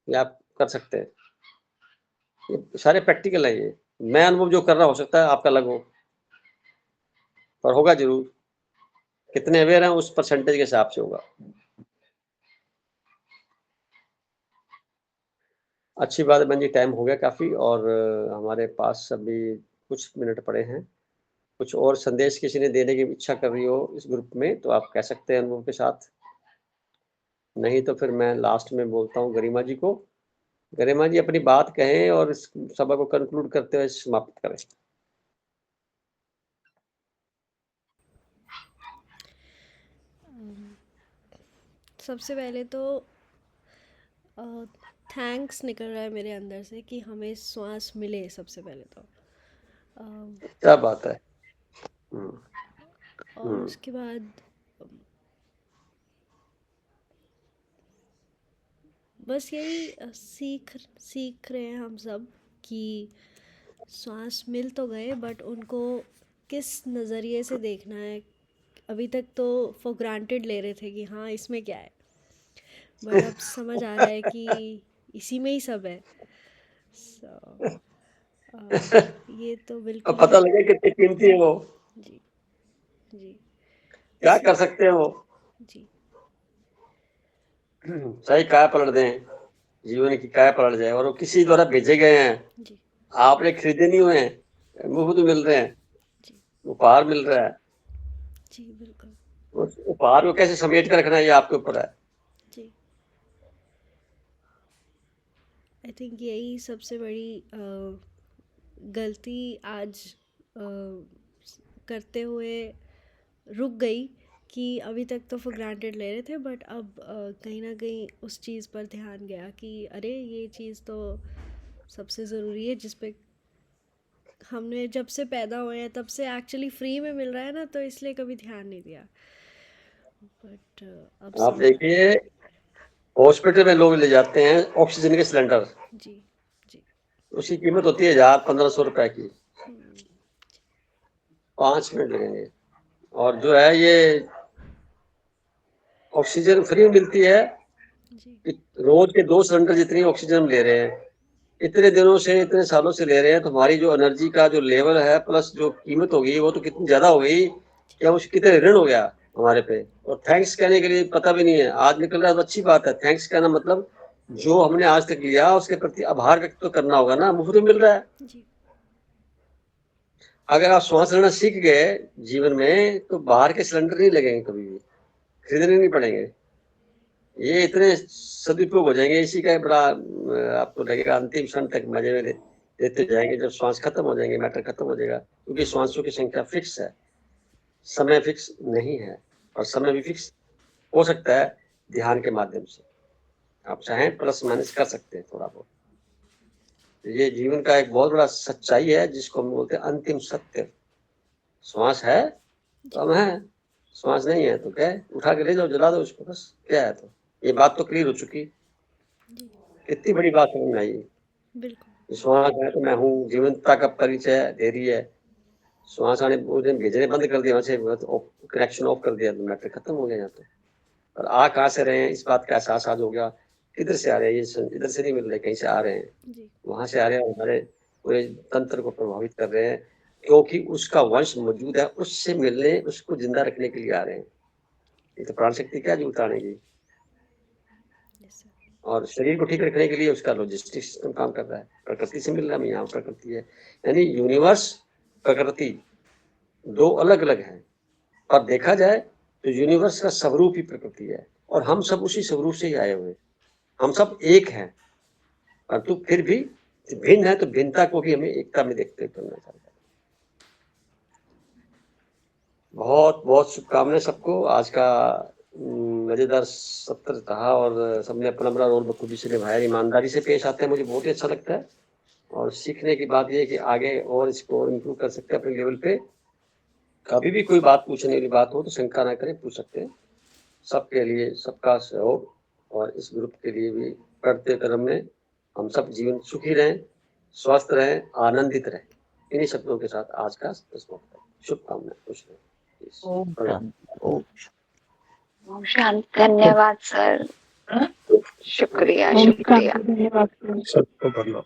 ये आप कर सकते हैं। ये सारे प्रैक्टिकल है ये। मैं अनुभव जो कर रहा हूँ हो सकता है आपका अलग हो, पर होगा ज़रूर। कितने अवेयर हैं उस परसेंटेज के हिसाब से होगा। अच्छी बात है बहन जी टाइम हो गया काफ़ी और हमारे पास अभी कुछ मिनट पड़े हैं। कुछ और संदेश किसी ने देने की इच्छा कर रही हो इस ग्रुप में तो आप कह सकते हैं अनुभव के साथ। नहीं तो फिर मैं लास्ट में बोलता हूँ गरिमा जी को। गरिमा जी अपनी बात कहें और इस सभा को कंक्लूड करते हुए समाप्त करें। सबसे पहले तो थैंक्स निकल रहा है मेरे अंदर से कि हमें श्वास मिले सबसे पहले तो। क्या बात है। हुँ, और हुँ, उसके बाद बस यही सीख सीख रहे हैं हम सब कि श्वास मिल तो गए बट उनको किस नज़रिए से देखना है। अभी तक तो फॉर ग्रांटेड ले रहे थे कि हाँ इसमें क्या है, बट अब समझ आ रहा है कि इसी में ही सब है। सो ये तो अब बिल्कुल पता ही लगे कितनी कीमती है वो, जी जी क्या कर सकते हैं वो। जी सही काया पलट दें, जीवन की काया पलट जाए, और वो किसी द्वारा भेजे गए हैं, जी आपने खरीदे नहीं हुए हैं, मुफ्त मिल रहे हैं, जी उपहार मिल रहा है। जी बिल्कुल उस उपहार को कैसे समेट कर रखना है ये आपके ऊपर है। जी। आई थिंक यही सबसे बड़ी गलती आज करते हुए रुक गई कि अभी तक तो फॉर ग्रांटेड ले रहे थे, बट अब कहीं ना कहीं उस चीज़ पर ध्यान गया कि अरे ये चीज़ तो सबसे ज़रूरी है, जिस पे हमने जब से पैदा हुए हैं तब से एक्चुअली फ्री में मिल रहा है ना, तो इसलिए कभी ध्यान नहीं दिया। बट अब आप समझ देखिए हॉस्पिटल में लोग ले जाते हैं ऑक्सीजन के सिलेंडर, जी जी उसकी कीमत होती है 1000-1500 रुपए की, हम्म, 5 मिनट लगेंगे। और जो है ये ऑक्सीजन फ्री मिलती है, जी रोज के 2 सिलेंडर जितनी ऑक्सीजन हम ले रहे हैं, इतने दिनों से इतने सालों से ले रहे हैं, तो हमारी जो एनर्जी का जो लेवल है प्लस जो कीमत हो गई वो तो कितनी ज्यादा हो गई कि हम उसके कितने ऋण हो गया हमारे पे। और थैंक्स कहने के लिए पता भी नहीं है, आज निकल रहा है तो अच्छी बात है। थैंक्स कहना मतलब जो हमने आज तक लिया उसके प्रति आभार व्यक्त तो करना होगा ना, मुफ्त में मिल रहा है। जी अगर आप श्वास लेना सीख गए जीवन में तो बाहर के सिलेंडर नहीं लगेंगे, कभी भी खरीदने नहीं पड़ेंगे, ये इतने सदुपयोग हो जाएंगे। इसी का बड़ा आपको लगेगा अंतिम क्षण तक मजे में लेते जाएंगे, जब श्वास खत्म हो जाएंगे मैटर खत्म हो जाएगा, क्योंकि श्वासों की संख्या फिक्स है, समय फिक्स नहीं है। और समय भी फिक्स हो सकता है ध्यान के माध्यम से, आप चाहें प्लस माइनस कर सकते हैं थोड़ा बहुत। ये जीवन का एक बहुत बड़ा सच्चाई है जिसको हम बोलते हैं अंतिम सत्य। श्वास है तो हम है, श्वास नहीं है तो क्या है, उठा के ले जाओ जला दो उसको, बस क्या है। तो ये बात तो क्लियर हो चुकी, जी कितनी बड़ी बात समझ में आई। बिल्कुल श्वास है तो मैं हूँ, जीवंतता का परिचय दे रही है। श्वास आने उस दिन भेजने बंद कर दिया, वहां से कनेक्शन ऑफ कर दिया तो मैटर खत्म हो गया यहाँ तो। और आ कहाँ से रहे हैं इस बात का एहसास आज हो गया, किधर से आ रहे हैं ये, इधर से नहीं मिल रहे, कहीं से आ रहे हैं, जी वहां से आ रहे हैं, हमारे पूरे तंत्र को प्रभावित कर रहे हैं, क्योंकि उसका वंश मौजूद है, उससे मिलने उसको जिंदा रखने के लिए आ रहे हैं। ये तो प्राण शक्ति क्या जीवित आनेगी। यस सर और शरीर को ठीक रखने के लिए उसका लॉजिस्टिक सिस्टम काम कर रहा है, प्रकृति से मिल रहा है, यहाँ प्रकृति है। यानी यूनिवर्स प्रकृति दो अलग अलग है, पर देखा जाए तो यूनिवर्स का स्वरूप ही प्रकृति है, और हम सब उसी स्वरूप से ही आए हुए, हम सब एक हैं, परंतु फिर भी भिन्न है, तो भिन्नता को भी हमें एकता में देखते करना चाहिए। बहुत बहुत शुभकामनाएं सबको। आज का मजेदार सत्र रहा और सबने अपना अपना रोल बखूबी से निभाया, ईमानदारी से पेश आते हैं, मुझे बहुत ही अच्छा लगता है। और सीखने की बात यह है कि आगे और इसको और इम्प्रूव कर सकते हैं अपने लेवल पे। कभी भी कोई बात पूछने वाली बात हो तो शंका ना करें, पूछ सकते हैं। सबके लिए सबका सहयोग, और इस ग्रुप के लिए भी बढ़ते क्रम में हम सब जीवन सुखी रहें, स्वस्थ रहें, आनंदित रहें। इन्हीं शब्दों के साथ आज का शुभकामनाएं, खुश रहें। ओम शांति, ओम ओम शांति। धन्यवाद सर, शुक्रिया ओम शुक्रिया। शांति, धन्यवाद। सबको बदलो।